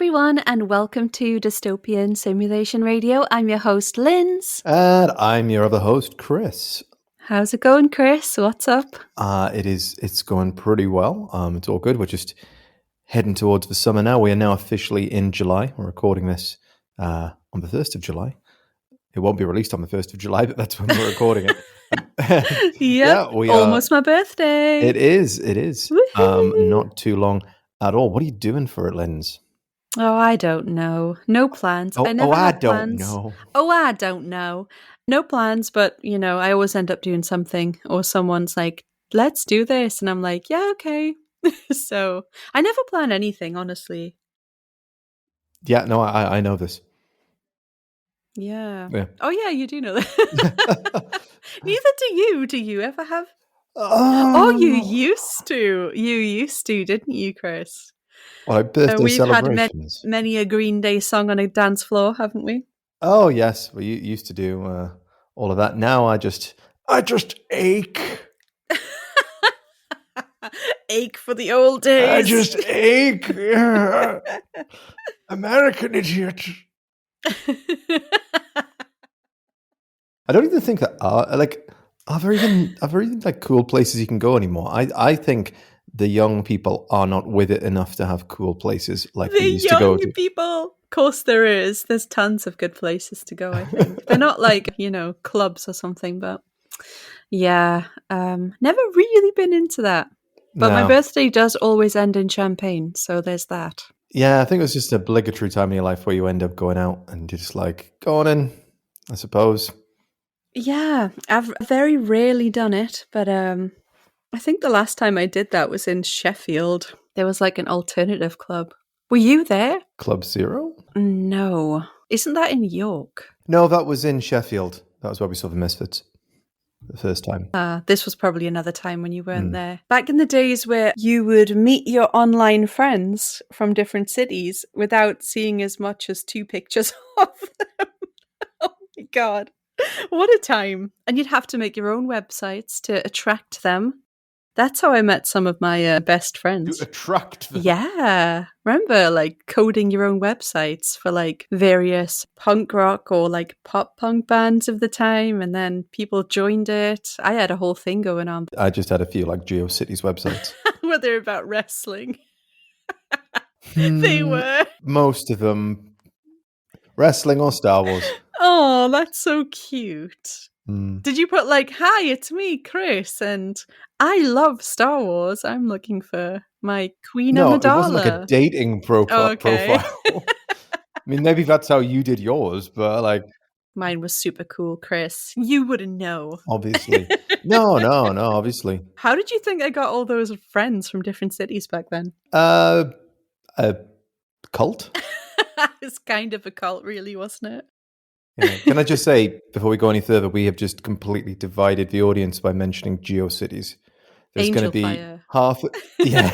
everyone, and welcome to Dystopian Simulation Radio. I'm your host, Linz. And I'm your other host, Chris. How's it going, Chris? What's up? It's going pretty well. It's all good. We're just heading towards the summer now. We are now officially in July. We're recording this on the 1st of July. It won't be released on the 1st of July, but that's when we're recording it. Yep, almost my birthday. It is. Not too long at all. What are you doing for it, Linz? Oh, I don't know. No plans. I don't know. No plans, but, I always end up doing something, or someone's like, let's do this. And I'm like, yeah, okay. So I never plan anything, honestly. Yeah, no, I know this. Yeah. Oh, yeah, you do know that. Neither do you. Do you ever have? Oh, you used to. You used to, didn't you, Chris? Well, birthday we've celebrations. Had many a Green Day song on a dance floor, haven't we? Oh, yes. We used to do all of that. Now I just ache. Ache for the old days. I just ache. American idiot. I don't even think that are there even like cool places you can go anymore. I think the young people are not with it enough to have cool places like we used to go to. The young people, of course there is. There's tons of good places to go, I think. They're not like, clubs or something, but yeah, never really been into that. But my birthday does always end in champagne, so there's that. Yeah, I think it's just an obligatory time in your life where you end up going out and you're just like, go on in, I suppose. Yeah, I've very rarely done it, but I think the last time I did that was in Sheffield. There was like an alternative club. Were you there? Club Zero? No. Isn't that in York? No, that was in Sheffield. That was where we saw the Misfits the first time. This was probably another time when you weren't there. Back in the days where you would meet your online friends from different cities without seeing as much as 2 pictures of them. Oh my God. What a time. And you'd have to make your own websites to attract them. That's how I met some of my best friends. To attract them? Yeah. Remember, like, coding your own websites for, like, various punk rock or, like, pop punk bands of the time, and then people joined it. I had a whole thing going on. I just had a few, like, GeoCities websites. Were they about wrestling? They were. Most of them. Wrestling or Star Wars. Oh, that's so cute. Mm. Did you put like, hi, it's me, Chris, and I love Star Wars. I'm looking for my Queen Amidala. No, it wasn't like a dating profile. I mean, maybe that's how you did yours, but like... Mine was super cool, Chris. You wouldn't know. Obviously. No, obviously. How did you think I got all those friends from different cities back then? A cult? It's kind of a cult, really, wasn't it? Yeah. Can I just say, before we go any further, we have just completely divided the audience by mentioning GeoCities. There's going to be half... Yeah.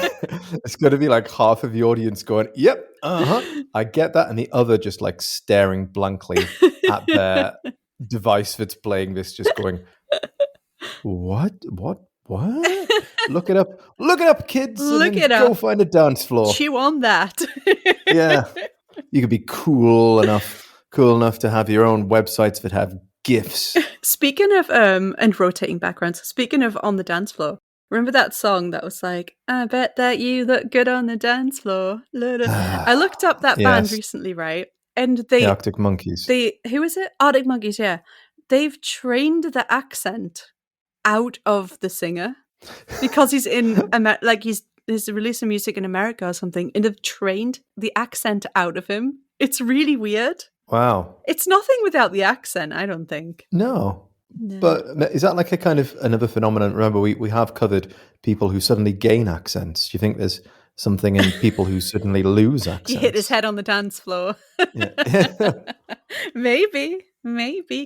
It's going to be like half of the audience going, yep, I get that. And the other just like staring blankly at their device that's playing this, just going, what? Look it up, kids. Look it up. Go find a dance floor. Chew on that. Yeah. You could be cool enough to have your own websites that have GIFs. Speaking of and rotating backgrounds, speaking of on the dance floor, remember that song that was like, I bet that you look good on the dance floor. I looked up that band recently, right? And the Arctic Monkeys. Who is it? Arctic Monkeys, yeah. They've trained the accent out of the singer because he's in he's releasing music in America or something, and they've trained the accent out of him. It's really weird. Wow. It's nothing without the accent, I don't think. No. But is that like a kind of another phenomenon? Remember, we have covered people who suddenly gain accents. Do you think there's something in people who suddenly lose accents? He hit his head on the dance floor. Maybe.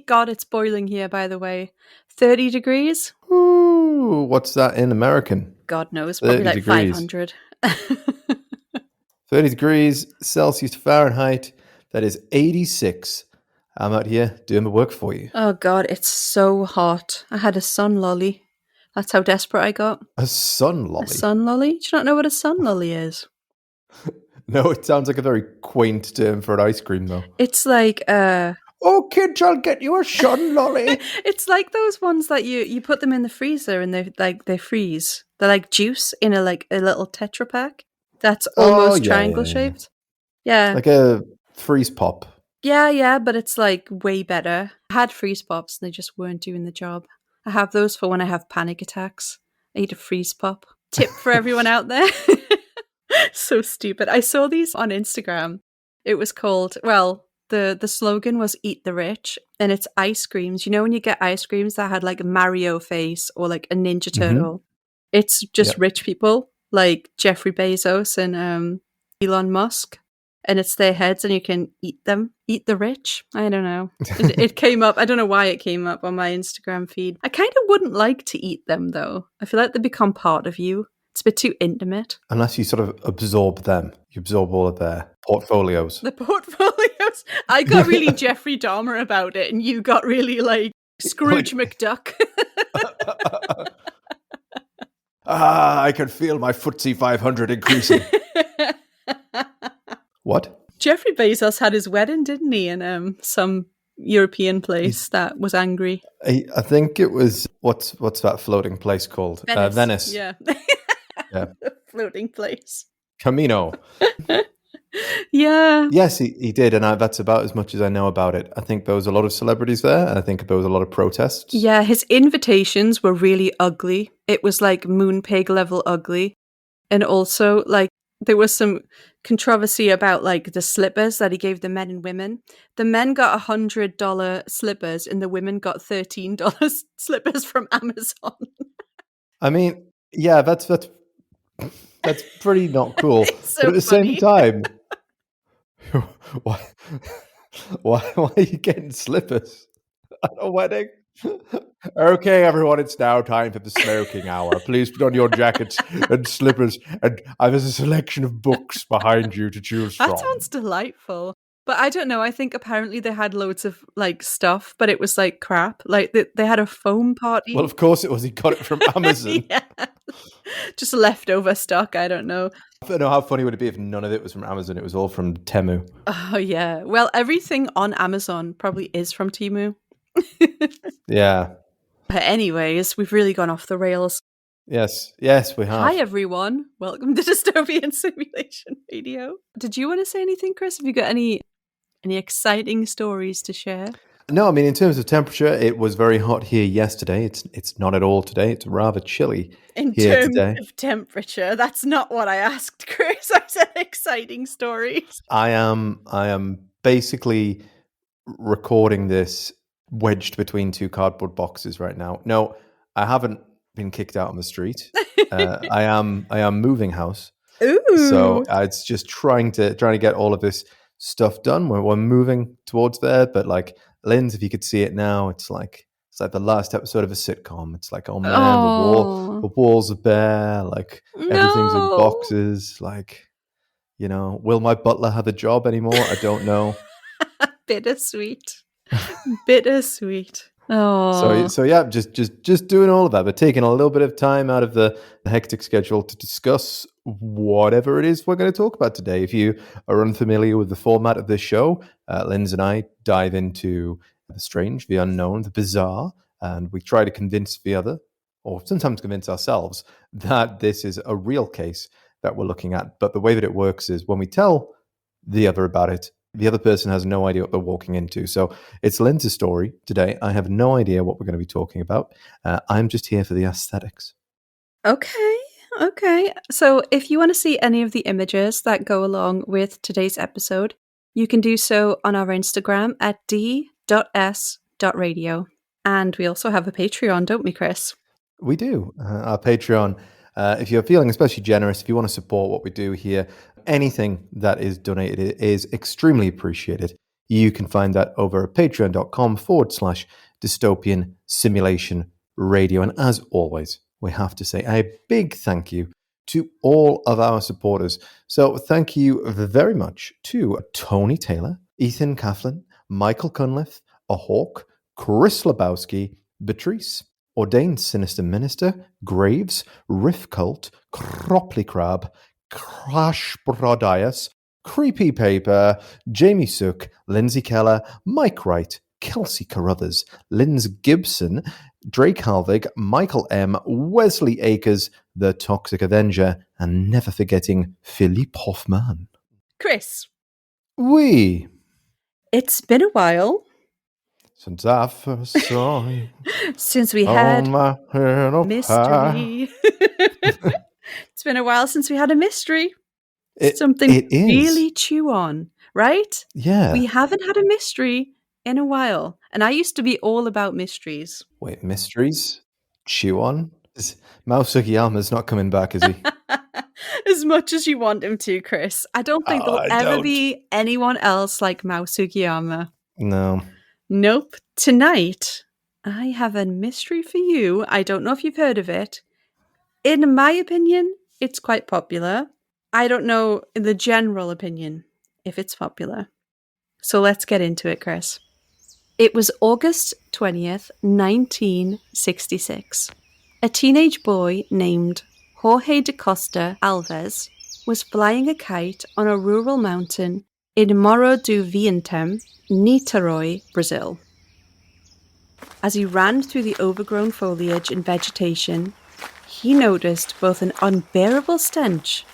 God, it's boiling here, by the way. 30 degrees? Ooh, what's that in American? God knows, probably like degrees. 500. 30 degrees Celsius to Fahrenheit. That is 86. I'm out here doing the work for you. Oh, God, it's so hot. I had a sun lolly. That's how desperate I got. A sun lolly? A sun lolly? Do you not know what a sun lolly is? No, it sounds like a very quaint term for an ice cream, though. It's like oh, kids, I'll get you a shun lolly. It's like those ones that you put them in the freezer and they freeze. They're like juice in a little Tetra Pak that's almost triangle shaped. Yeah. Like a freeze pop. Yeah, but it's like way better. I had freeze pops and they just weren't doing the job. I have those for when I have panic attacks. I eat a freeze pop. Tip for everyone out there. So stupid. I saw these on Instagram. It was called, well, the slogan was "Eat the Rich," and it's ice creams. You know when you get ice creams that had like a Mario face or like a Ninja Turtle? It's just rich people like Jeffrey Bezos and Elon Musk, and it's their heads, and you can eat them. Eat the rich. I don't know. It came up. I don't know why it came up on my Instagram feed. I kind of wouldn't like to eat them though. I feel like they become part of you. It's a bit too intimate. Unless you sort of absorb them. You absorb all of their portfolios. The portfolios. I got really Jeffrey Dahmer about it, and you got really like Scrooge McDuck. I can feel my FTSE 500 increasing. What? Jeffrey Bezos had his wedding, didn't he, in some European place that was angry. I think it was, what's that floating place called? Venice. Yeah. Yeah. Floating place. Camino. Yeah. Yes, he did, and that's about as much as I know about it. I think there was a lot of celebrities there. I think there was a lot of protests. Yeah, his invitations were really ugly. It was like Moonpig level ugly. And also, like, there was some controversy about like the slippers that he gave the men and women. The men got $100 slippers and the women got $13 slippers from Amazon. I mean, yeah, that's pretty not cool. So but at the funny. same time, why are you getting slippers at a wedding? Okay, everyone, it's now time for the smoking hour. Please put on your jackets and slippers, and there's a selection of books behind you to choose from. That sounds delightful. But I don't know. I think apparently they had loads of like stuff, but it was like crap. Like they had a foam party. Well, of course it was. He got it from Amazon. Yeah. Just leftover stock. I don't know. I don't know how funny would it be if none of it was from Amazon. It was all from Temu. Oh, yeah. Well, everything on Amazon probably is from Temu. Yeah. But anyways, we've really gone off the rails. Yes, we have. Hi, everyone. Welcome to Dystopian Simulation Radio. Did you want to say anything, Chris? Have you got any exciting stories to share? No, I mean, in terms of temperature, it was very hot here yesterday. It's not at all today. It's rather chilly here today. In terms of temperature, that's not what I asked, Chris. I said exciting stories. I am basically recording this wedged between two cardboard boxes right now. No, I haven't been kicked out on the street. I am moving house. Ooh. So it's just trying to get all of this stuff done. We're moving towards there, but like Linz, if you could see it now, it's like the last episode of a sitcom. It's like, oh man, the walls are bare, like everything's in boxes. Like, you know, will my butler have a job anymore? I don't know. Bittersweet. Bittersweet. Oh. So yeah, just doing all of that, but taking a little bit of time out of the hectic schedule to discuss whatever it is we're going to talk about today. If you are unfamiliar with the format of this show, Linz and I dive into the strange, the unknown, the bizarre, and we try to convince the other, or sometimes convince ourselves, that this is a real case that we're looking at. But the way that it works is when we tell the other about it, the other person has no idea what they're walking into. So it's Linz's story today. I have no idea what we're going to be talking about. I'm just here for the aesthetics. Okay. So if you want to see any of the images that go along with today's episode, you can do so on our Instagram at d.s.radio. And we also have a Patreon, don't we, Chris? We do. Our Patreon, if you're feeling especially generous, if you want to support what we do here, anything that is donated is extremely appreciated. You can find that over at patreon.com/dystopian simulation radio. And as always, we have to say a big thank you to all of our supporters. So thank you very much to Tony Taylor, Ethan Coughlin, Michael Cunliffe, A Hawk, Chris Lebowski, Beatrice, Ordained Sinister Minister, Graves, Riff Cult, Cropley Crab, Crash Brodias, Creepy Paper, Jamie Sook, Lindsay Keller, Mike Wright, Kelsey Carruthers, Linz Gibson, Drake Halvig, Michael M., Wesley Akers, The Toxic Avenger, and never forgetting Philippe Hoffman. Chris. Oui. It's been a while. Since I first saw you. Since we had mystery. It's been a while since we had a mystery. Something it is. Really chew on, right? Yeah. We haven't had a mystery in a while. And I used to be all about mysteries. Wait, mysteries? Chew on? Mao Sugiyama's not coming back, is he? As much as you want him to, Chris. I don't think there'll ever be anyone else like Mao Sugiyama. No. Nope. Tonight, I have a mystery for you. I don't know if you've heard of it. In my opinion, it's quite popular. I don't know in the general opinion if it's popular. So let's get into it, Chris. It was August 20th, 1966. A teenage boy named Jorge da Costa Alves was flying a kite on a rural mountain in Morro do Vientem, Niterói, Brazil. As he ran through the overgrown foliage and vegetation, he noticed both an unbearable stench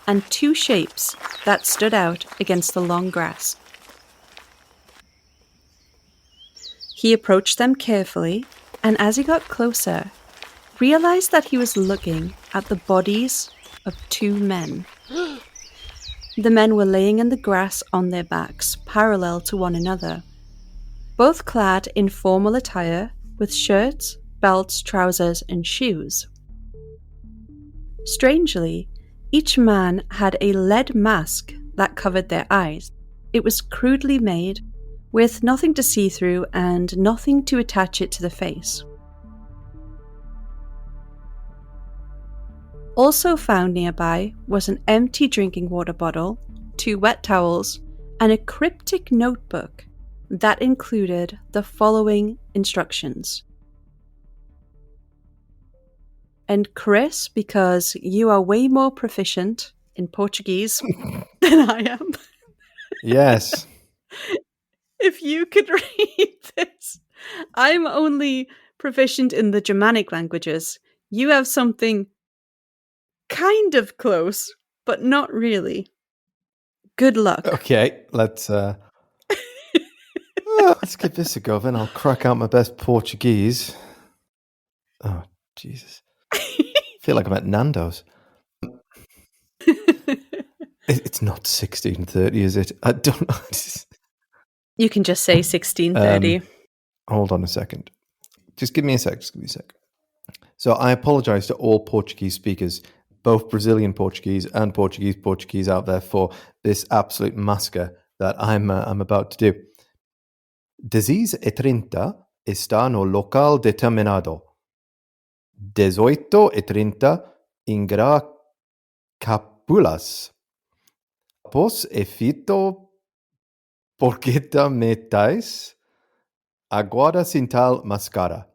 and two shapes that stood out against the long grass. He approached them carefully, and as he got closer, realized that he was looking at the bodies of two men. The men were laying in the grass on their backs, parallel to one another, both clad in formal attire with shirts, belts, trousers, and shoes. Strangely, each man had a lead mask that covered their eyes. It was crudely made, with nothing to see through and nothing to attach it to the face. Also found nearby was an empty drinking water bottle, 2 wet towels, and a cryptic notebook that included the following instructions. And Chris, because you are way more proficient in Portuguese than I am. Yes. If you could read this. I'm only proficient in the Germanic languages. You have something kind of close, but not really. Good luck. Okay, let's give this a go then. I'll crack out my best Portuguese. Oh, Jesus. I feel like I'm at Nando's. It's not 1630, is it? I don't know. You can just say 1630. Hold on a second. Just give me a sec. So I apologize to all Portuguese speakers, both Brazilian Portuguese and Portuguese out there, for this absolute massacre that I'm about to do. 10:30 está no local determinado. 18:30 ingra capulas. Pos efito porqueta metais aguarda sin tal mascara.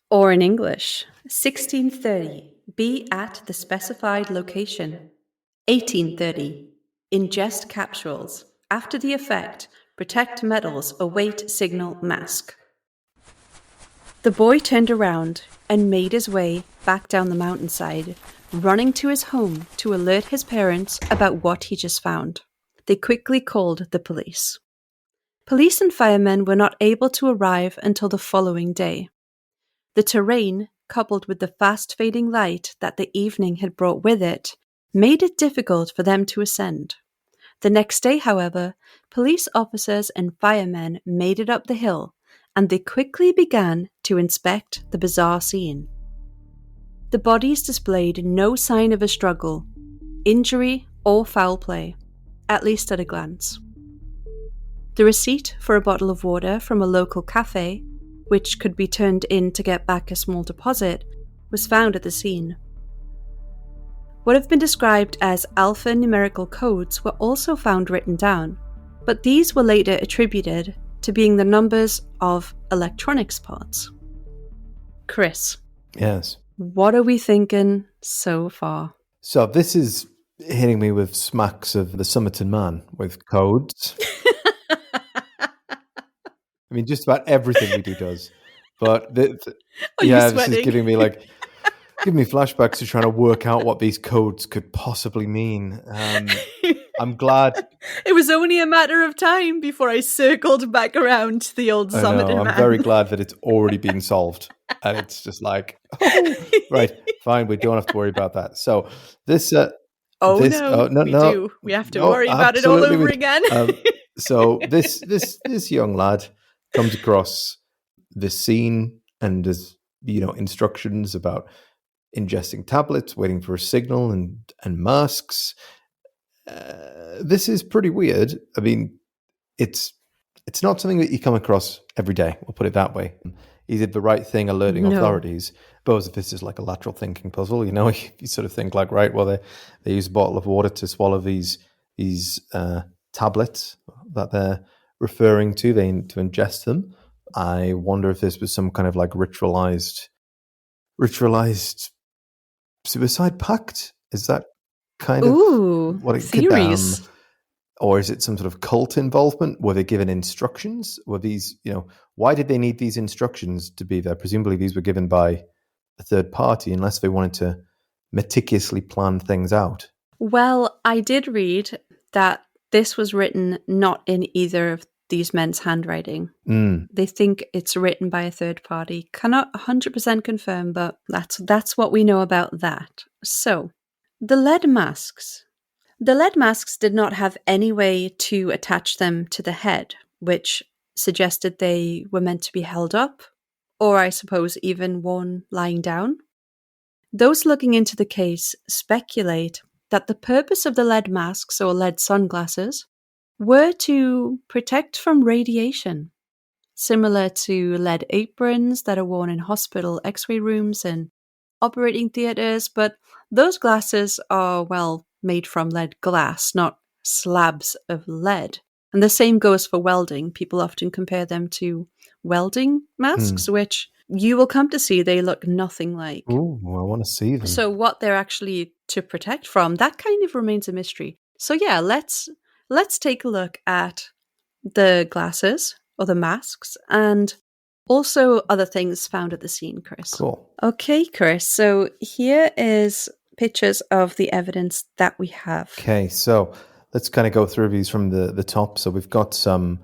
Or in English, 16:30, be at the specified location. 18:30, ingest capsules. After the effect, protect metals, await signal mask. The boy turned around and made his way back down the mountainside, running to his home to alert his parents about what he just found. They quickly called the police. Police and firemen were not able to arrive until the following day. The terrain, coupled with the fast-fading light that the evening had brought with it, made it difficult for them to ascend. The next day, however, police officers and firemen made it up the hill, and they quickly began to inspect the bizarre scene. The bodies displayed no sign of a struggle, injury, or foul play, at least at a glance. The receipt for a bottle of water from a local cafe, which could be turned in to get back a small deposit, was found at the scene. What have been described as alphanumerical codes were also found written down, but these were later attributed to being the numbers of electronics parts. Chris. Yes. What are we thinking so far? So this is hitting me with smacks of the Somerton man with codes. I mean, just about everything we do does. But this is giving me flashbacks to trying to work out what these codes could possibly mean. I'm glad. It was only a matter of time before I circled back around to the old Somerton man. I'm very glad that it's already been solved. And it's just like, oh, right, fine, we don't have to worry about that. So this... we do. We have to worry about it all over again. So this young lad comes across this scene and there's, instructions about ingesting tablets, waiting for a signal and masks. This is pretty weird. I mean, it's not something that you come across every day. We'll put it that way. He did the right thing, alerting authorities. Suppose if this is like a lateral thinking puzzle, you sort of think like, right, well, they use a bottle of water to swallow these tablets that they're referring to. They need to ingest them. I wonder if this was some kind of like ritualized suicide pact. Is that kind of what it theories? Could, or is it some sort of cult involvement? Were they given instructions? Were these, why did they need these instructions to be there? Presumably these were given by a third party, unless they wanted to meticulously plan things out. Well, I did read that this was written not in either of these men's handwriting. They think it's written by a third party. Cannot 100% confirm, but that's what we know about that. So, the lead masks. The lead masks did not have any way to attach them to the head, which suggested they were meant to be held up, or I suppose even worn lying down. Those looking into the case speculate that the purpose of the lead masks or lead sunglasses were to protect from radiation, similar to lead aprons that are worn in hospital x-ray rooms and operating theatres, but those glasses are, made from lead glass, not slabs of lead. And the same goes for welding. People often compare them to welding masks, which you will come to see they look nothing like. Ooh, I want to see them. So what they're actually to protect from, that kind of remains a mystery. So yeah, let's take a look at the glasses or the masks and also other things found at the scene, Chris. Cool. Okay, Chris. So here is pictures of the evidence that we have. Okay, so let's kind of go through these from the top. So we've got some...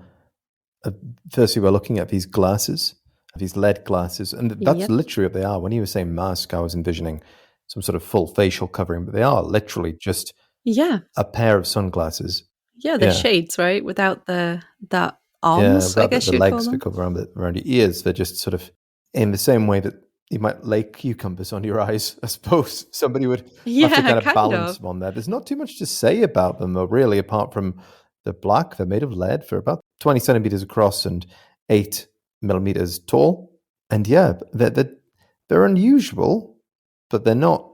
firstly, we're looking at these glasses, these lead glasses, and that's literally what they are. When you were saying mask, I was envisioning some sort of full facial covering, but they are literally just a pair of sunglasses. Yeah, the shades, right? Without that arms, I guess the legs that go around your ears. They're just sort of in the same way that you might lay cucumbers on your eyes. I suppose somebody would have to kind of balance them on there. There's not too much to say about them, though, really, apart from the black. They're made of lead for about 20 centimeters across and 8 millimeters tall. And yeah, they're unusual, but they're not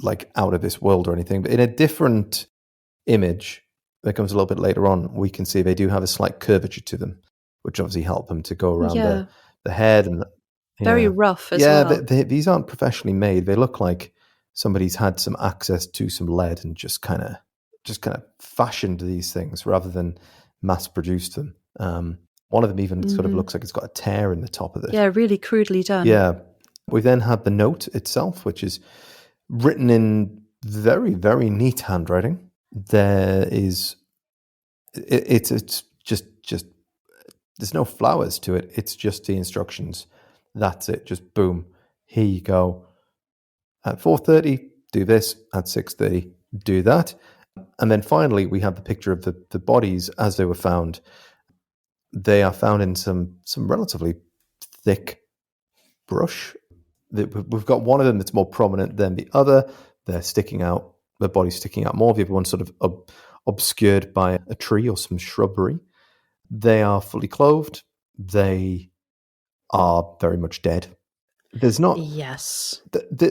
like out of this world or anything. But in a different image that comes a little bit later on, we can see they do have a slight curvature to them, which obviously help them to go around the head. And very rough as well. Yeah, these aren't professionally made. They look like somebody's had some access to some lead and just kind of fashioned these things rather than mass produced them. One of them even sort of looks like it's got a tear in the top of it. Yeah, really crudely done. Yeah. We then have the note itself, which is written in very, very neat handwriting. There is, it's just there's no flowers to it. It's just the instructions. That's it. Just boom. Here you go. At 4:30, do this. At 6:30, do that. And then finally, we have the picture of the bodies as they were found. They are found in some relatively thick brush. We've got one of them that's more prominent than the other. They're sticking out. The body's sticking out more. The other one's sort of obscured by a tree or some shrubbery. They are fully clothed. They are very much dead. There's not... Yes.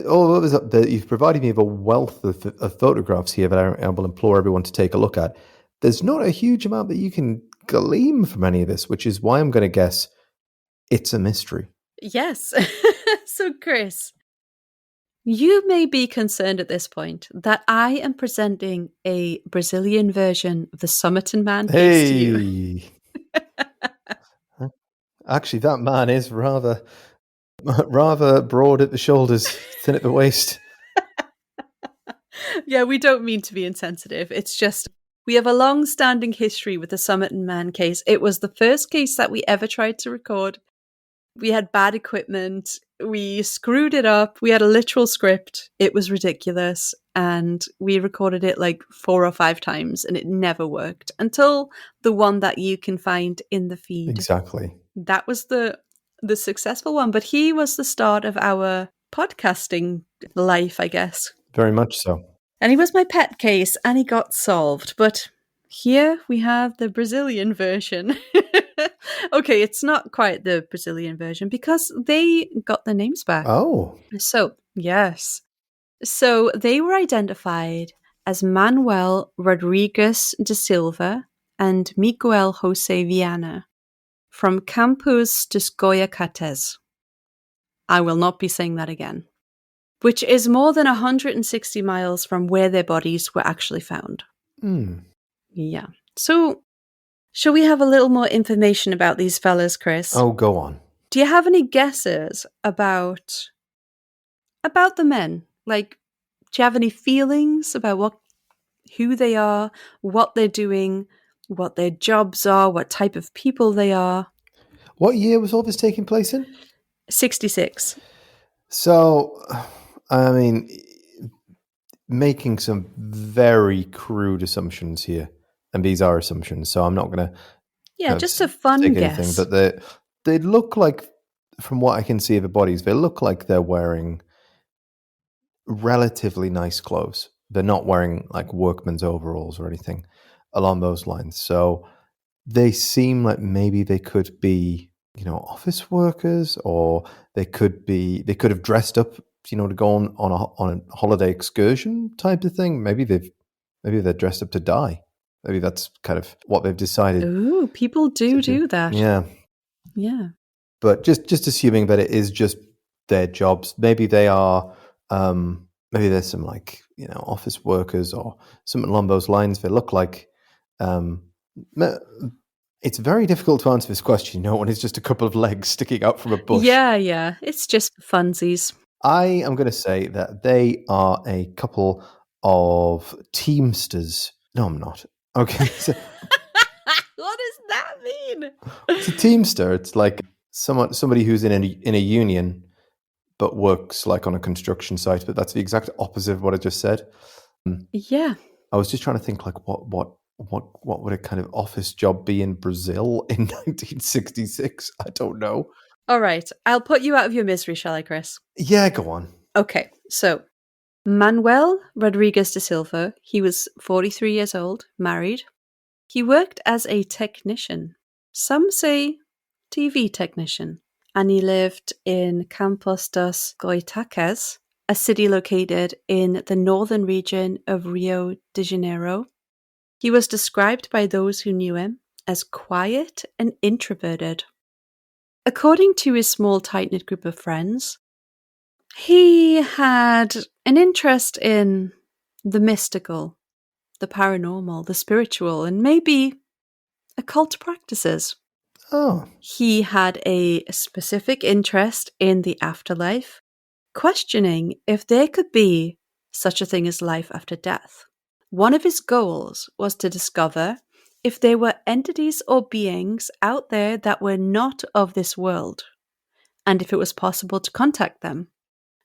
Although you've provided me with a wealth of photographs here that I will implore everyone to take a look at. There's not a huge amount that you can glean from any of this, which is why I'm going to guess it's a mystery. Yes. So, Chris, You may be concerned at this point that I am presenting a Brazilian version of the Somerton man case to you. Actually, that man is rather broad at the shoulders, thin at the waist. Yeah, we don't mean to be insensitive. It's just we have a long-standing history with the Somerton man case. It was the first case that we ever tried to record. We had bad equipment. We screwed it up. We had a literal script. It was ridiculous. And we recorded it like 4 or 5 times and it never worked until the one that you can find in the feed. Exactly. That was the successful one. But he was the start of our podcasting life, I guess. Very much so. And he was my pet case and he got solved. But here we have the Brazilian version. Okay, it's not quite the Brazilian version because they got their names back. Oh. So, yes. So they were identified as Manuel Rodrigues de Silva and Miguel Jose Viana from Campos dos Goiacates. I will not be saying that again. Which is more than 160 miles from where their bodies were actually found. Yeah. So, shall we have a little more information about these fellas, Chris? Oh, go on. Do you have any guesses about the men? Like, do you have any feelings about who they are, what they're doing, what their jobs are, what type of people they are? What year was all this taking place in? 66. So, I mean, making some very crude assumptions here, and these are assumptions, so I'm not going to just a fun guess. But they look like, from what I can see of the bodies, they look like they're wearing relatively nice clothes. They're not wearing like workman's overalls or anything along those lines. So they seem like maybe they could be, office workers, or they could have dressed up, to go on a holiday excursion type of thing. Maybe they're dressed up to die. Maybe that's kind of what they've decided. Ooh, people do that. Yeah. Yeah. But just assuming that it is just their jobs. Maybe they are, maybe there's some like, office workers or something along those lines. They look like, it's very difficult to answer this question, when it's just a couple of legs sticking out from a bush. Yeah. It's just funsies. I am going to say that they are a couple of teamsters. No, I'm not. Okay. So, what does that mean? It's a teamster. It's like somebody who's in a union, but works like on a construction site. But that's the exact opposite of what I just said. Yeah. I was just trying to think like what would a kind of office job be in Brazil in 1966? I don't know. All right. I'll put you out of your misery, shall I, Chris? Yeah, go on. Okay. So Manuel Rodrigues de Silva, he was 43 years old, married. He worked as a technician. Some say TV technician. And he lived in Campos dos Goitacazes, a city located in the northern region of Rio de Janeiro. He was described by those who knew him as quiet and introverted. According to his small, tight-knit group of friends, he had an interest in the mystical, the paranormal, the spiritual, and maybe occult practices. Oh. He had a specific interest in the afterlife, questioning if there could be such a thing as life after death. One of his goals was to discover if there were entities or beings out there that were not of this world, and if it was possible to contact them.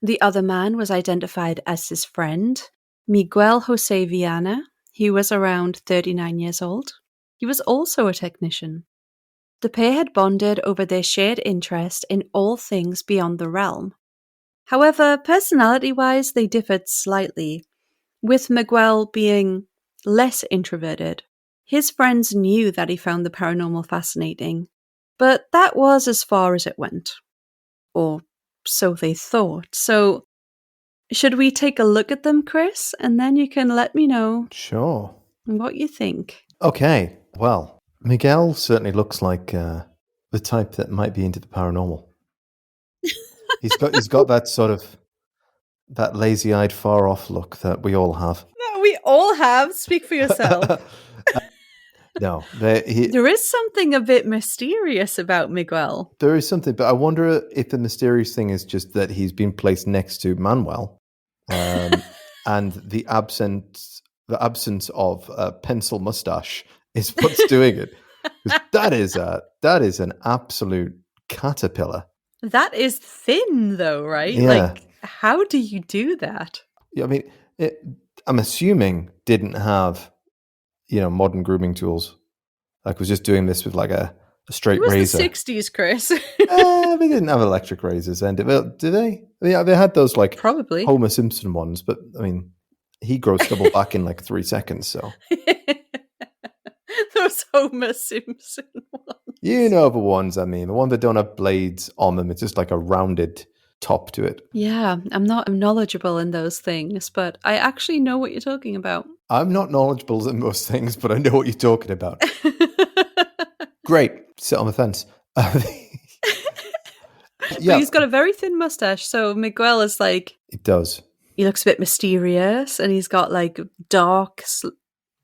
The other man was identified as his friend, Miguel Jose Viana. He was around 39 years old. He was also a technician. The pair had bonded over their shared interest in all things beyond the realm. However, personality-wise, they differed slightly, with Miguel being less introverted. His friends knew that he found the paranormal fascinating, but that was as far as it went. Or so they thought. So, should we take a look at them, Chris? And then you can let me know Sure. What you think. Okay, well, Miguel certainly looks like the type that might be into the paranormal. He's got that sort of that lazy-eyed, far-off look that we all have. No, we all have. Speak for yourself. No. There is something a bit mysterious about Miguel. There is something, but I wonder if the mysterious thing is just that he's been placed next to Manuel, and the absence of a pencil mustache is what's doing it. That is an absolute caterpillar. That is thin, though, right? Yeah. Like, how do you do that? Yeah, I mean, I'm assuming didn't have, modern grooming tools. Like, was just doing this with like a straight razor. It was the 60s, Chris. They didn't have electric razors, and did they? Yeah, they had those like probably Homer Simpson ones, but I mean, he grows stubble back in like 3 seconds. So those Homer Simpson ones. You know the ones I mean, the one that don't have blades on them. It's just like a rounded top to it. Yeah, I'm not knowledgeable in those things, but I actually know what you're talking about. I'm not knowledgeable in most things, but I know what you're talking about. Great. Sit on the fence. Yeah. But he's got a very thin mustache, so Miguel is like... It does. He looks a bit mysterious, and he's got like dark,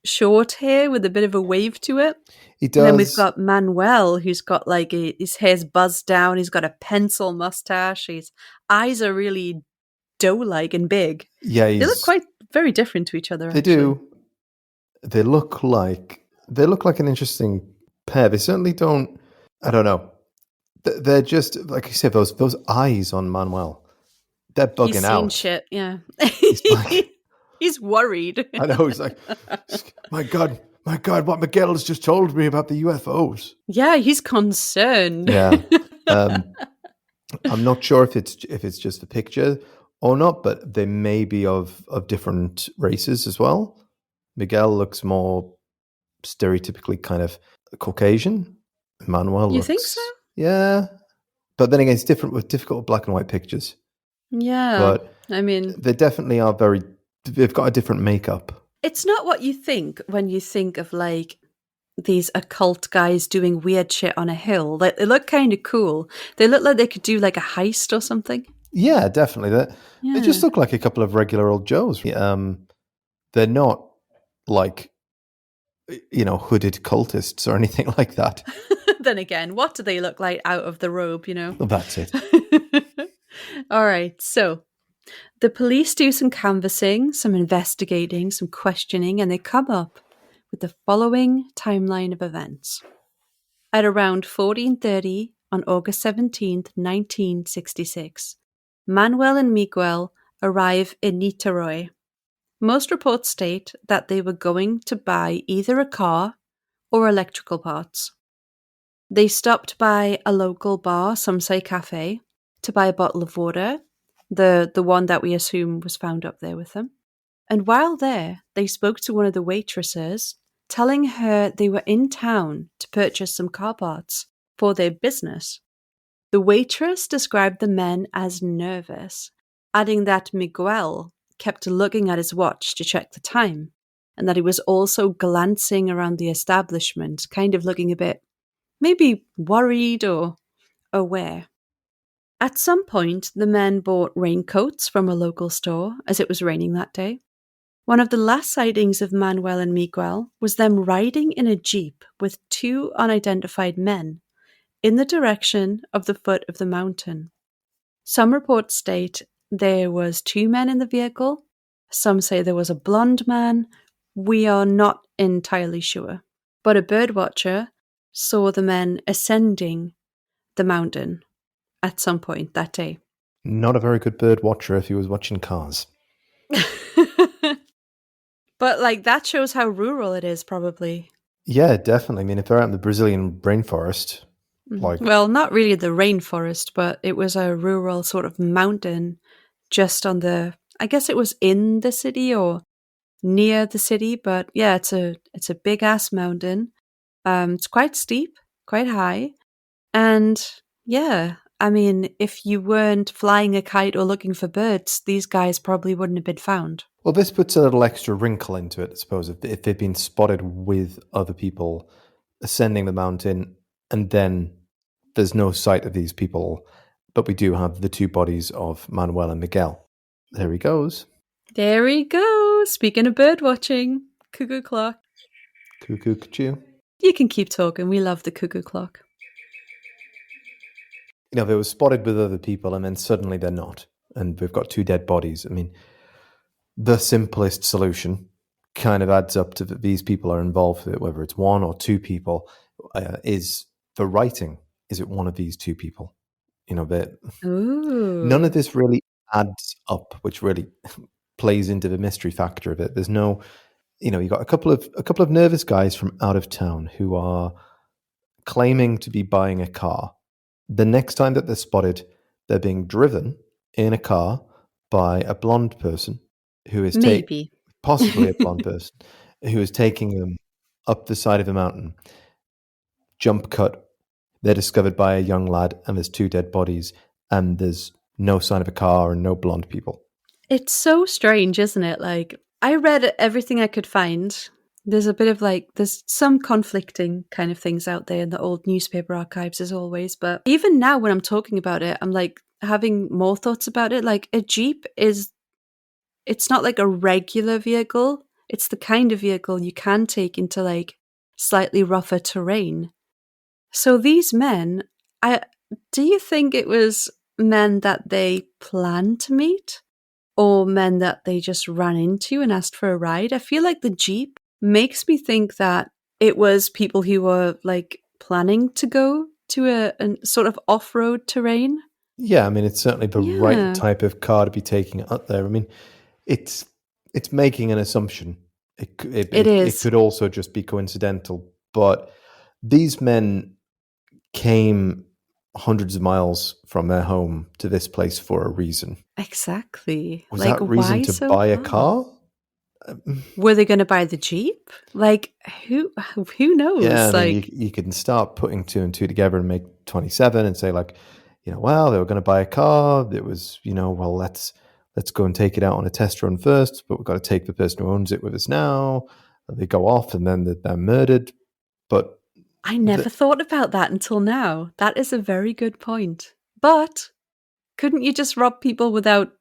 short hair with a bit of a wave to it. He does. And then we've got Manuel, who's got like his hair's buzzed down. He's got a pencil mustache. His eyes are really doe-like and big. Yeah, they look quite very different to each other. They do. They look like an interesting pair. They certainly don't. I don't know. They're just like you said. Those eyes on Manuel. They're bugging out. He's seen shit. Yeah. He's worried. I know. He's like, my God, what Miguel has just told me about the UFOs. Yeah, he's concerned. Yeah. I'm not sure if it's just the picture or not, but they may be of different races as well. Miguel looks more stereotypically kind of Caucasian. Manuel You think so? Yeah. But then again, it's difficult with black and white pictures. Yeah. But I mean, they definitely are they've got a different makeup. It's not what you think when you think of like these occult guys doing weird shit on a hill. Like, they look kind of cool. They look like they could do like a heist or something. Yeah, definitely. They just look like a couple of regular old Joes. They're not like, hooded cultists or anything like that. Then again, what do they look like out of the robe, Well, that's it. All right, so the police do some canvassing, some investigating, some questioning, and they come up with the following timeline of events. At around 14:30 on August 17th, 1966, Manuel and Miguel arrive in Niterói. Most reports state that they were going to buy either a car or electrical parts. They stopped by a local bar, some say cafe, to buy a bottle of water, the one that we assume was found up there with them. And while there, they spoke to one of the waitresses, telling her they were in town to purchase some car parts for their business. The waitress described the men as nervous, adding that Miguel kept looking at his watch to check the time, and that he was also glancing around the establishment, kind of looking a bit maybe worried or aware. At some point, the men bought raincoats from a local store, as it was raining that day. One of the last sightings of Manuel and Miguel was them riding in a jeep with two unidentified men in the direction of the foot of the mountain. Some reports state there was two men in the vehicle. Some say there was a blonde man. We are not entirely sure. But a birdwatcher saw the men ascending the mountain at some point that day. Not a very good bird watcher if he was watching cars. But like, that shows how rural it is, probably. Yeah, definitely. I mean, if they're out in the Brazilian rainforest, like... Well, not really the rainforest, but it was a rural sort of mountain just on the... I guess it was in the city or near the city, but yeah, it's a big-ass mountain. It's quite steep, quite high. And yeah, I mean, if you weren't flying a kite or looking for birds, these guys probably wouldn't have been found. Well, this puts a little extra wrinkle into it, I suppose, if they've been spotted with other people ascending the mountain, and then there's no sight of these people, but we do have the two bodies of Manuel and Miguel. There he goes. There he goes. Speaking of bird watching, cuckoo clock. Cuckoo cuckoo. You can keep talking. We love the cuckoo clock. You know, they were spotted with other people and then suddenly they're not. And we've got 2 dead bodies. I mean, the simplest solution kind of adds up to that these people are involved with it, whether it's 1 or 2 people, is the writing. Is it one of these 2 people? You know, none of this really adds up, which really plays into the mystery factor of it. There's no, you know, you got a couple of nervous guys from out of town who are claiming to be buying a car. The next time that they're spotted, they're being driven in a car by a blonde person who is possibly a blonde person who is taking them up the side of a mountain. Jump cut. They're discovered by a young lad, and there's 2 dead bodies, and there's no sign of a car and no blonde people. It's so strange, isn't it? Like, I read everything I could find. There's a bit of there's some conflicting kind of things out there in the old newspaper archives as always. But even now when I'm talking about it, I'm like having more thoughts about it. Like a Jeep it's not like a regular vehicle. It's the kind of vehicle you can take into like slightly rougher terrain. So these men, do you think it was men that they planned to meet? Or men that they just ran into and asked for a ride? I feel like the Jeep makes me think that it was people who were like planning to go to a sort of off-road terrain. Yeah, I mean, it's certainly the right type of car to be taking up there. I mean, it's making an assumption. It is. It could also just be coincidental, but these men came hundreds of miles from their home to this place for a reason. Exactly. Was that reason to buy a car? Were they going to buy the Jeep? Like, who knows? Yeah, I mean, you can start putting 2 and 2 together and make 27 and say like, you know, well, they were going to buy a car. It was, you know, well, let's go and take it out on a test run first, but we've got to take the person who owns it with us now. They go off and then they're murdered. But I never thought about that until now. That is a very good point. But couldn't you just rob people without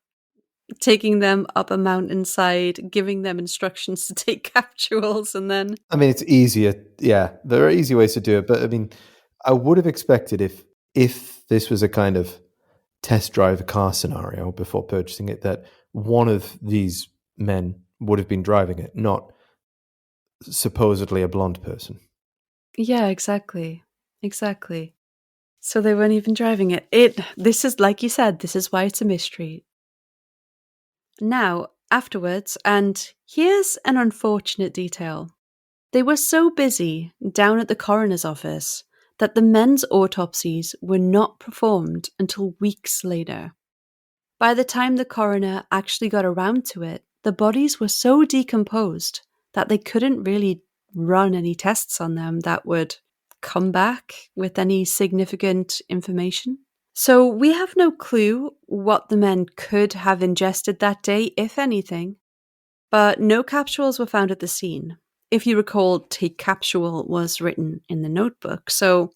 taking them up a mountainside, giving them instructions to take capsules, and then... I mean, it's easier. Yeah, there are easy ways to do it. But I mean, I would have expected if this was a kind of test drive a car scenario before purchasing it, that one of these men would have been driving it, not supposedly a blonde person. Yeah, exactly. So they weren't even driving it. This is, like you said, this is why it's a mystery. Now, afterwards, and here's an unfortunate detail. They were so busy down at the coroner's office that the men's autopsies were not performed until weeks later. By the time the coroner actually got around to it, the bodies were so decomposed that they couldn't really run any tests on them that would come back with any significant information. So we have no clue what the men could have ingested that day, if anything, but no capsules were found at the scene. If you recall, take capsule was written in the notebook, so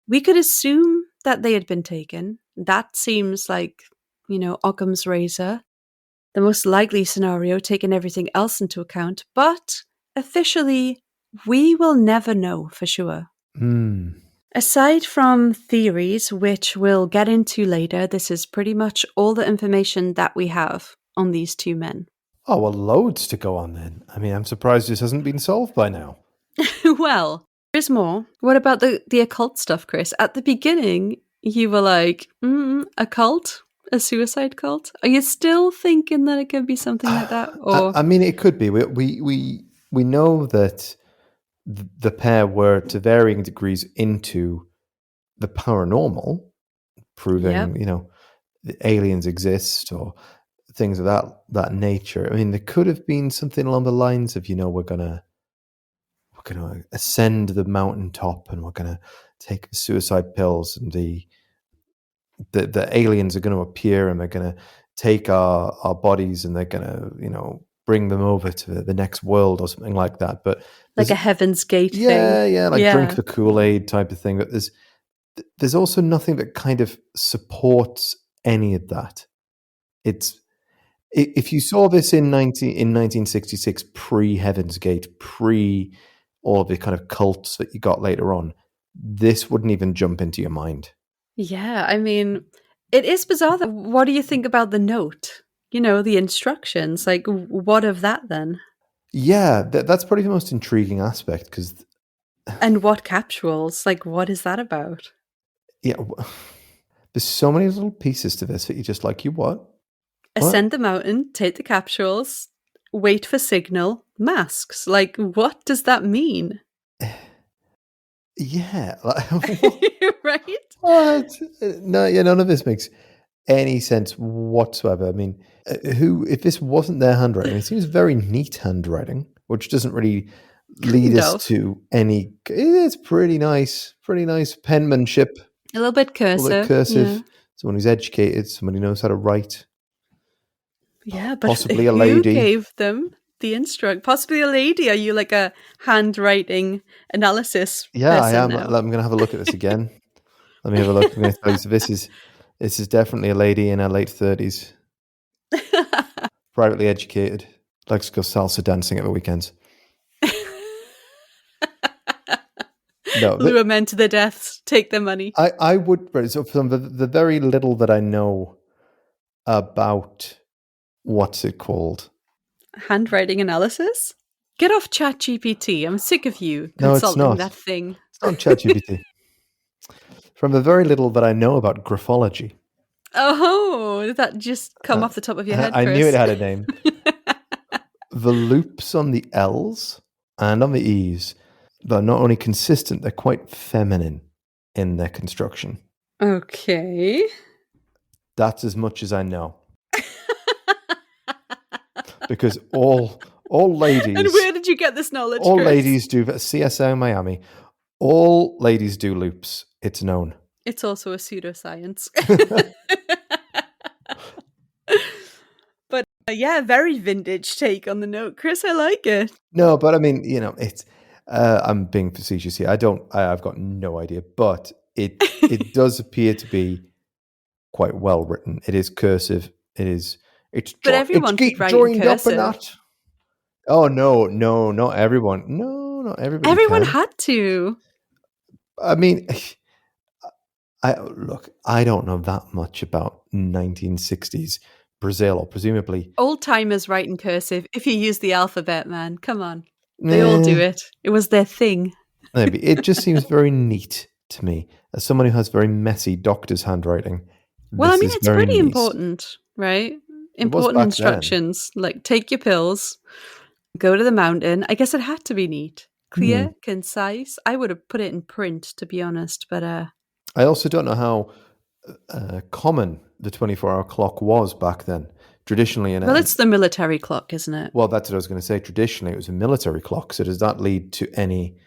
we could assume that they had been taken. That seems like, you know, Occam's razor, the most likely scenario, taking everything else into account, but officially, we will never know for sure. Aside from theories, which we'll get into later, this is pretty much all the information that we have on these 2 men. Oh, well, loads to go on then. I mean, I'm surprised this hasn't been solved by now. Well, there's more. What about the occult stuff, Chris? At the beginning, you were like, a cult? A suicide cult? Are you still thinking that it could be something like that? Or I mean, it could be. We know that the pair were to varying degrees into the paranormal, proving, you know, the aliens exist or things of that nature. I mean, there could have been something along the lines of, you know, we're gonna ascend the mountaintop and we're gonna take the suicide pills, and the aliens are going to appear and they're going to take our bodies and they're going to, you know, bring them over to the next world or something like that. But like a Heaven's Gate thing. Yeah, drink the Kool-Aid type of thing. But there's also nothing that kind of supports any of that. It's If you saw this in 1966, pre-Heaven's Gate, pre all the kind of cults that you got later on, this wouldn't even jump into your mind. Yeah, I mean, it is bizarre. What do you think about the note? The instructions. Like, what of that then? Yeah, that's probably the most intriguing aspect because. And what capsules? Like, what is that about? Yeah, there's so many little pieces to this that you're just like, you what? Ascend the mountain, take the capsules, wait for signal, masks. Like, what does that mean? Yeah. Right? What? No, yeah, none of this makes any sense whatsoever. I mean, if this wasn't their handwriting, it seems very neat handwriting, which doesn't really lead us to any. It's pretty nice penmanship. A little bit cursive. Yeah. Someone who's educated, someone who knows how to write. Yeah, but possibly a who lady gave them the instruct? Possibly a lady. Are you like a handwriting analysis? Yeah, I am. Now? I'm going to have a look at this again. Let me have a look. I'm going to tell you. So this is definitely a lady in her late 30s, privately educated, likes to go salsa dancing at the weekends. No, lure men to the deaths, take their money. I would. So from the very little that I know about what's it called, handwriting analysis. Get off ChatGPT. I'm sick of you consulting that thing. It's not ChatGPT. From the very little that I know about graphology. Oh, did that just come off the top of your head, Chris? I knew it had a name. The loops on the L's and on the E's, they're not only consistent, they're quite feminine in their construction. Okay. That's as much as I know. Because all ladies... And where did you get this knowledge, All Chris? ladies do... CSO Miami. All ladies do loops. It's known. It's also a pseudoscience. But yeah, very vintage take on the note, Chris. I like it. No, but I mean, it's... I'm being facetious here. I've got no idea, but it does appear to be quite well written. It is cursive. But everyone could write in cursive. Up a notch. Oh no, not everyone. No, not everybody. Everyone had to. I mean, I don't know that much about 1960s Brazil, or presumably old timers write in cursive. If you use the alphabet, man, come on, they all do it. It was their thing. Maybe it just seems very neat to me as someone who has very messy doctor's handwriting. Well, I mean, it's pretty important, right? Important instructions, like take your pills, go to the mountain. I guess it had to be neat, clear, concise. I would have put it in print, to be honest, but I also don't know how common the 24-hour clock was back then. Traditionally, well, it's the military clock, isn't it? Well, that's what I was going to say. Traditionally, it was a military clock. So does that lead to any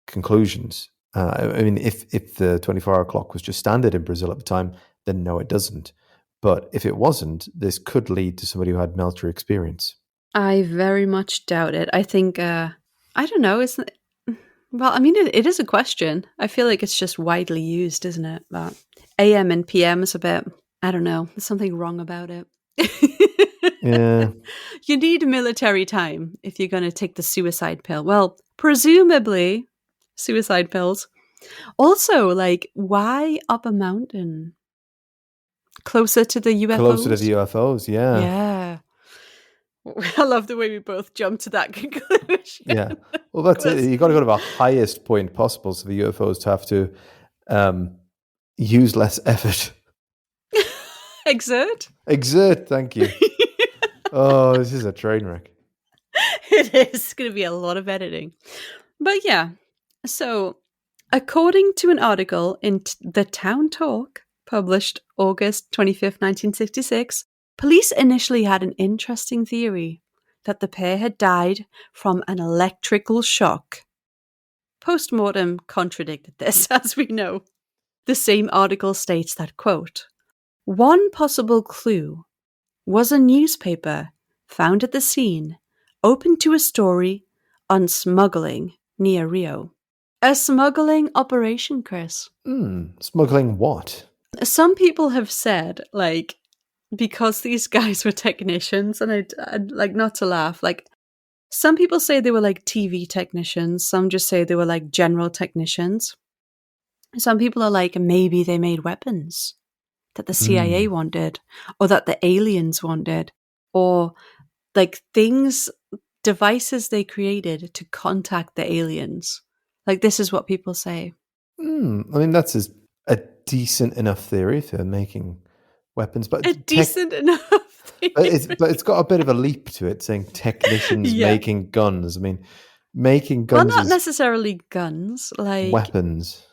conclusions? I mean, if the 24-hour clock was just standard in Brazil at the time, then no, it doesn't. But if it wasn't, this could lead to somebody who had military experience. I very much doubt it. I think, I don't know. Well, I mean, it is a question. I feel like it's just widely used, isn't it? But AM and PM is a bit, I don't know. There's something wrong about it. Yeah. You need military time if you're going to take the suicide pill. Well, presumably suicide pills. Also, like, why up a mountain? Closer to the UFOs? Closer to the UFOs, yeah. Yeah. I love the way we both jumped to that conclusion. Yeah. Well, that's it. You've got to go to the highest point possible so the UFOs to have to use less effort. Exert, thank you. Oh, this is a train wreck. It is. It's going to be a lot of editing. But yeah, so according to an article in The Town Talk, published August 25th, 1966, police initially had an interesting theory that the pair had died from an electrical shock. Post-mortem contradicted this, as we know. The same article states that, quote, one possible clue was a newspaper found at the scene, open to a story on smuggling near Rio. A smuggling operation, Chris. Smuggling what? Some people have said, like, because these guys were technicians, and I'd like not to laugh. Like, some people say they were like TV technicians. Some just say they were like general technicians. Some people are like, maybe they made weapons that the CIA wanted, or that the aliens wanted, or like devices they created to contact the aliens. Like, this is what people say. I mean, that's a decent enough theory for making weapons, but a decent enough theory. But it's got a bit of a leap to it, saying technicians making guns. I mean, making guns, well, not necessarily guns, like weapons.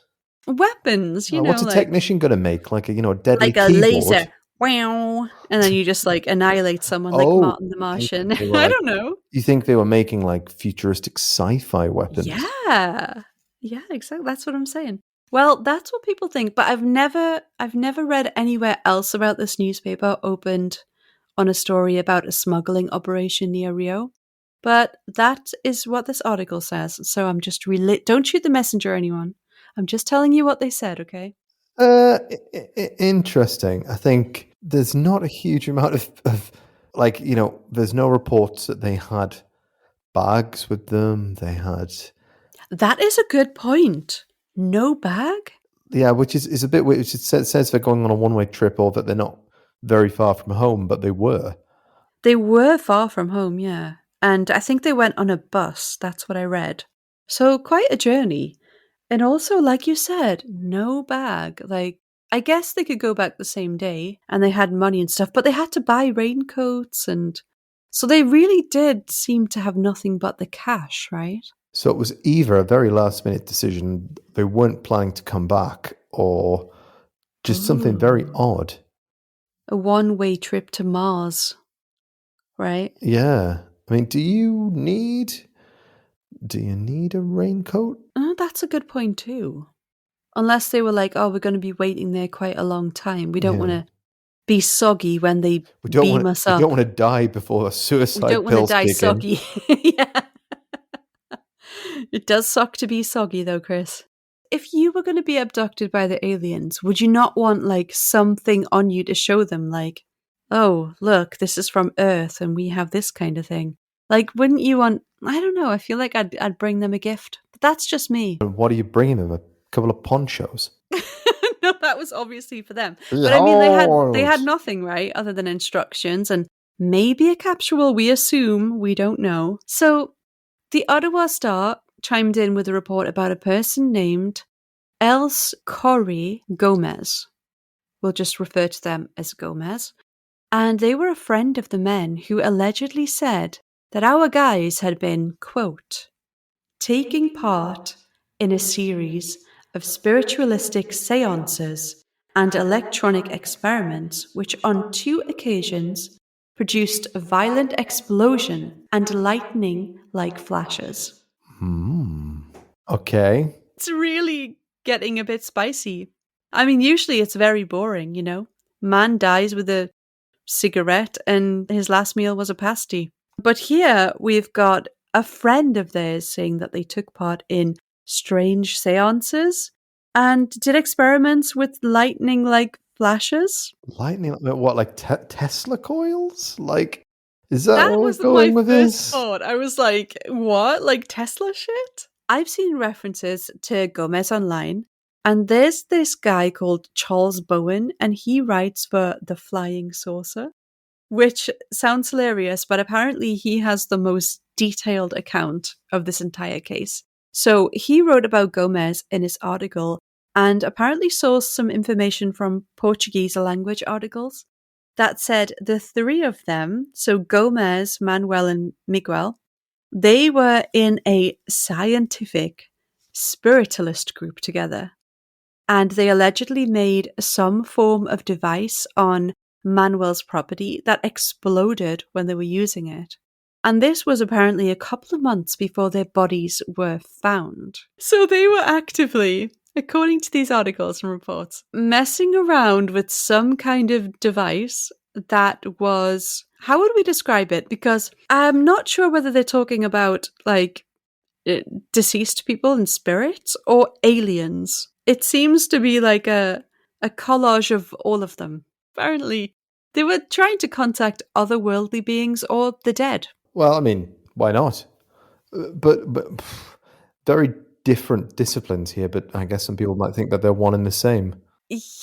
Weapons, you know. What's a technician going to make? Like a deadly like a keyboard? Laser. Wow. And then you just like annihilate someone like Martin the Martian. I don't know. You think they were making like futuristic sci-fi weapons? Yeah. Yeah, exactly. That's what I'm saying. Well, that's what people think, but I've never read anywhere else about this newspaper opened on a story about a smuggling operation near Rio. But that is what this article says. So I'm just don't shoot the messenger, anyone. I'm just telling you what they said, okay? Interesting. I think there's not a huge amount of like, there's no reports that they had bags with them. They had... That is a good point. No bag? Yeah, which is a bit weird. It says they're going on a one-way trip, or that they're not very far from home, but they were. They were far from home, yeah. And I think they went on a bus. That's what I read. So quite a journey. And also, like you said, no bag. Like, I guess they could go back the same day, and they had money and stuff, but they had to buy raincoats, and so they really did seem to have nothing but the cash, right? So it was either a very last minute decision, they weren't planning to come back, or just something very odd. A one-way trip to Mars, right? Yeah. I mean, do you need a raincoat? Oh, that's a good point too. Unless they were like, oh, we're going to be waiting there quite a long time. We don't want to be soggy when they beam us up. We don't want to die before a suicide pills kick in. We don't want to die soggy. Yeah. It does suck to be soggy though, Chris. If you were going to be abducted by the aliens, would you not want like something on you to show them, like, oh, look, this is from Earth and we have this kind of thing? Like, wouldn't you want, I don't know, I feel like I'd bring them a gift. But that's just me. What are you bringing them? A couple of ponchos? No, that was obviously for them. But I mean, they had nothing, right, other than instructions and maybe a capsule, we assume, we don't know. So the Ottawa Star chimed in with a report about a person named Else Corey Gomez. We'll just refer to them as Gomez. And they were a friend of the men who allegedly said that our guys had been, quote, taking part in a series of spiritualistic seances and electronic experiments which on 2 occasions produced a violent explosion and lightning-like flashes. Okay. It's really getting a bit spicy. I mean, usually it's very boring, you know? Man dies with a cigarette and his last meal was a pasty. But here we've got a friend of theirs saying that they took part in strange seances and did experiments with lightning-like flashes. Lightning? What, like Tesla coils? Like, is that what was we're going with this? That was my first thought. I was like, what? Like Tesla shit? I've seen references to Gomez online, and there's this guy called Charles Bowen, and he writes for The Flying Saucer, which sounds hilarious, but apparently he has the most detailed account of this entire case. So he wrote about Gomez in his article and apparently sourced some information from Portuguese language articles that said the 3 of them, so Gomez, Manuel, and Miguel, they were in a scientific spiritualist group together. And they allegedly made some form of device on Manuel's property that exploded when they were using it. And this was apparently a couple of months before their bodies were found. So they were actively, according to these articles and reports, messing around with some kind of device that was, how would we describe it? Because I'm not sure whether they're talking about like deceased people and spirits or aliens. It seems to be like a collage of all of them. Apparently, They were trying to contact otherworldly beings or the dead. Well, I mean, why not? But very different disciplines here, but I guess some people might think that they're one and the same.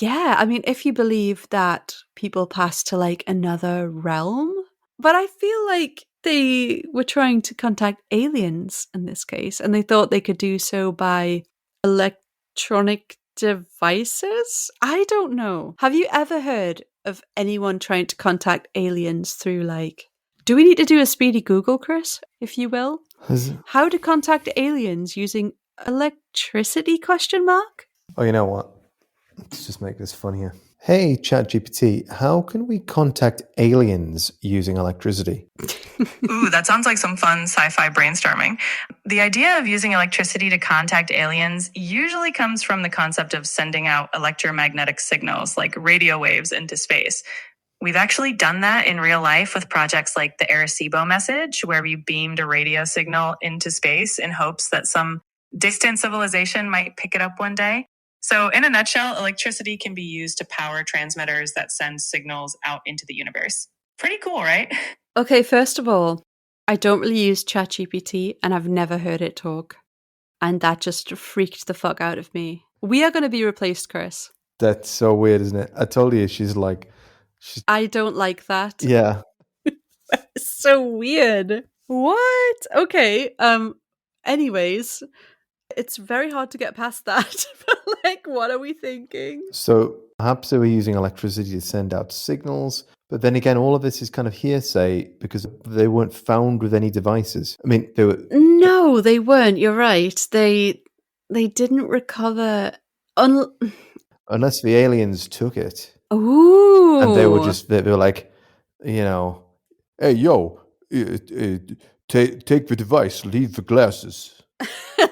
Yeah, I mean, if you believe that people pass to like another realm, but I feel like they were trying to contact aliens in this case, and they thought they could do so by electronic devices? I don't know. Have you ever heard of anyone trying to contact aliens through like... Do we need to do a speedy Google, Chris, if you will? How to contact aliens using electricity, question mark? Oh, you know what? Let's just make this funnier. Hey, ChatGPT, how can we contact aliens using electricity? Ooh, that sounds like some fun sci-fi brainstorming. The idea of using electricity to contact aliens usually comes from the concept of sending out electromagnetic signals like radio waves into space. We've actually done that in real life with projects like the Arecibo message, where we beamed a radio signal into space in hopes that some distant civilization might pick it up one day. So in a nutshell, electricity can be used to power transmitters that send signals out into the universe. Pretty cool, right? Okay, first of all, I don't really use ChatGPT and I've never heard it talk. And that just freaked the fuck out of me. We are going to be replaced, Chris. That's so weird, isn't it? I told you, she's I don't like that. Yeah. It's so weird. What? Okay. Anyways, it's very hard to get past that. But like, what are we thinking? So perhaps they were using electricity to send out signals. But then again, all of this is kind of hearsay because they weren't found with any devices. I mean, they were... No, they weren't. You're right. They didn't recover... Unless the aliens took it. Ooh. And they were like, you know, hey, yo, take the device, leave the glasses.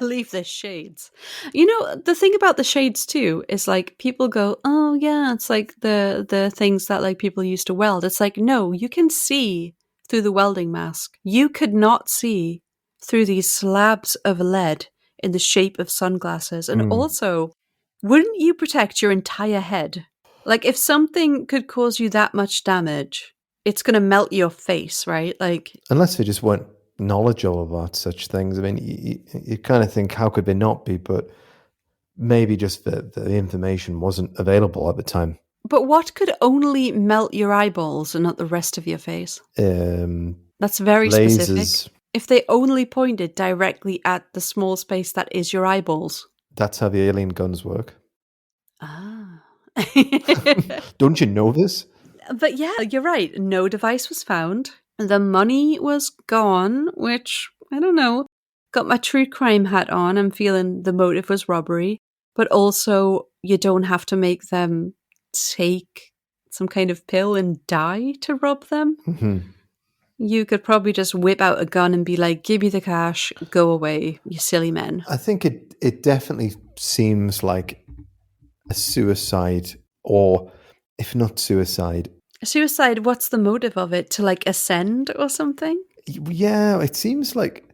Leave the shades. You know, the thing about the shades too is like people go, oh yeah, it's like the things that like people used to weld. It's like, no, you can see through the welding mask. You could not see through these slabs of lead in the shape of sunglasses. And also, wouldn't you protect your entire head? Like if something could cause you that much damage, it's going to melt your face, right? Like, unless they just weren't knowledgeable about such things. I mean, you kind of think, how could they not be? But maybe just the information wasn't available at the time. But what could only melt your eyeballs and not the rest of your face? That's very lasers. Specific. If they only pointed directly at the small space that is your eyeballs. That's how the alien guns work. Ah. Don't you know this? But yeah, you're right. No device was found. The money was gone, which, I don't know, got my true crime hat on. I'm feeling the motive was robbery. But also, you don't have to make them take some kind of pill and die to rob them. Mm-hmm. You could probably just whip out a gun and be like, give me the cash, go away, you silly men. I think it definitely seems like a suicide, or if not suicide. Suicide, what's the motive of it? To like ascend or something? Yeah, it seems like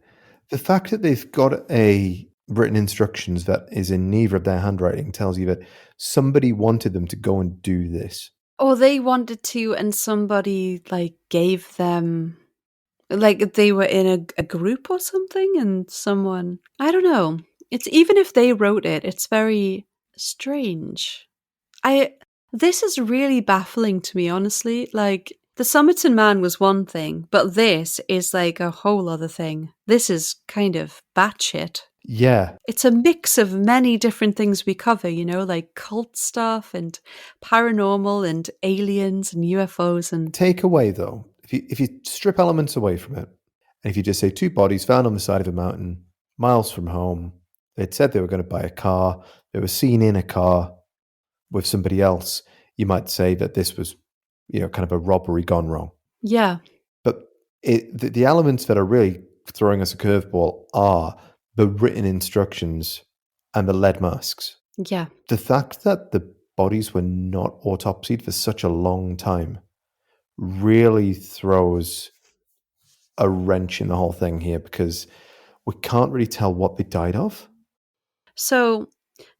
the fact that they've got a written instructions that is in neither of their handwriting tells you that somebody wanted them to go and do this. Or they wanted to and somebody like gave them, like they were in a group or something and someone, I don't know. It's even if they wrote it, it's very strange. This is really baffling to me, honestly. Like, the Somerton man was one thing, but this is like a whole other thing. This is kind of batshit. Yeah. It's a mix of many different things we cover, you know, like cult stuff and paranormal and aliens and UFOs and... Take away, though, if you strip elements away from it, and if you just say 2 bodies found on the side of a mountain, miles from home, they'd said they were going to buy a car, they were seen in a car with somebody else, you might say that this was, you know, kind of a robbery gone wrong. Yeah. But the elements that are really throwing us a curveball are the written instructions and the lead masks. Yeah. The fact that the bodies were not autopsied for such a long time really throws a wrench in the whole thing here, because we can't really tell what they died of. So,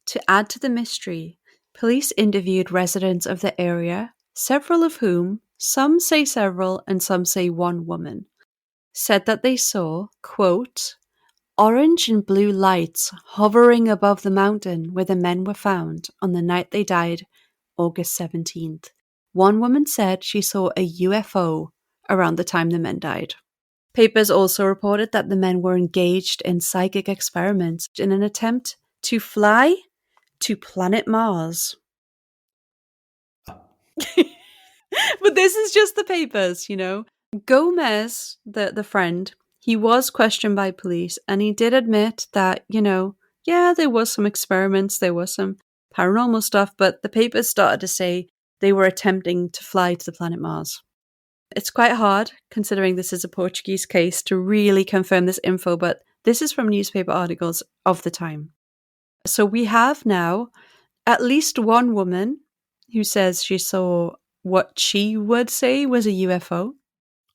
to add to the mystery, police interviewed residents of the area, several of whom some say several and some say one woman, said that they saw, quote, orange and blue lights hovering above the mountain where the men were found on the night they died, August 17th. One woman said she saw a UFO around the time the men died. Papers also reported that the men were engaged in psychic experiments in an attempt to fly to planet Mars. But this is just the papers, you know. Gomez, the friend, he was questioned by police and he did admit that, you know, yeah, there was some experiments, there was some paranormal stuff, but the papers started to say they were attempting to fly to the planet Mars. It's quite hard, considering this is a Portuguese case, to really confirm this info, but this is from newspaper articles of the time. So we have now at least one woman who says she saw what she would say was a UFO.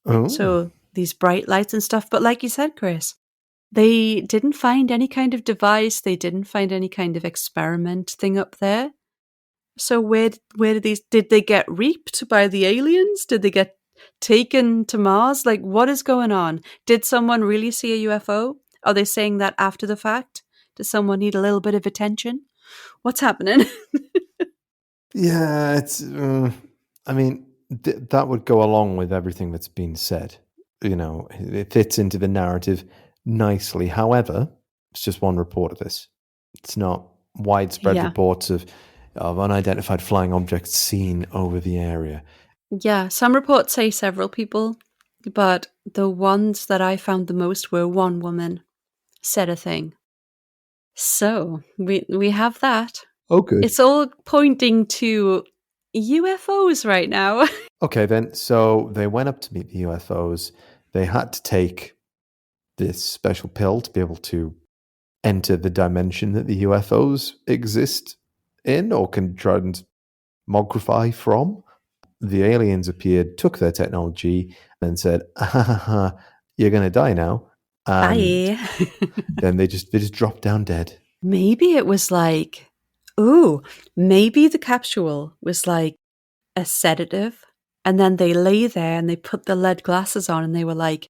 Oh. So these bright lights and stuff. But like you said, Chris, they didn't find any kind of device. They didn't find any kind of experiment thing up there. So where did they get reaped by the aliens? Did they get taken to Mars? Like, what is going on? Did someone really see a UFO? Are they saying that after the fact? Does someone need a little bit of attention? What's happening? Yeah, it's. I mean, that would go along with everything that's been said. You know, it fits into the narrative nicely. However, it's just one report of this. It's not widespread reports of unidentified flying objects seen over the area. Yeah, some reports say several people, but the ones that I found the most were one woman said a thing. So we have that. Oh, good. It's all pointing to UFOs right now. Okay, then. So they went up to meet the UFOs. They had to take this special pill to be able to enter the dimension that the UFOs exist in or can transmogrify from. The aliens appeared, took their technology, and said, "You're going to die now." And bye. Then they just dropped down dead. Maybe it was like, maybe the capsule was like a sedative, and then they lay there and they put the lead glasses on and they were like,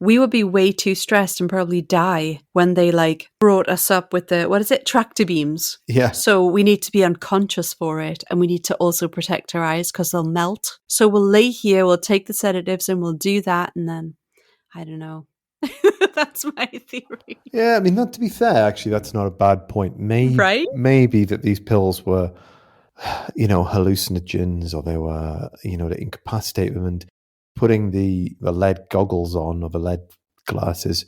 we would be way too stressed and probably die when they like brought us up with the, tractor beams. Yeah. So we need to be unconscious for it. And we need to also protect our eyes because they'll melt. So we'll lay here, we'll take the sedatives and we'll do that. And then, I don't know. That's my theory. Yeah, I mean, not to be fair, actually, that's not a bad point. Maybe that these pills were, hallucinogens, or they were, to incapacitate them, and putting the lead goggles on, or the lead glasses,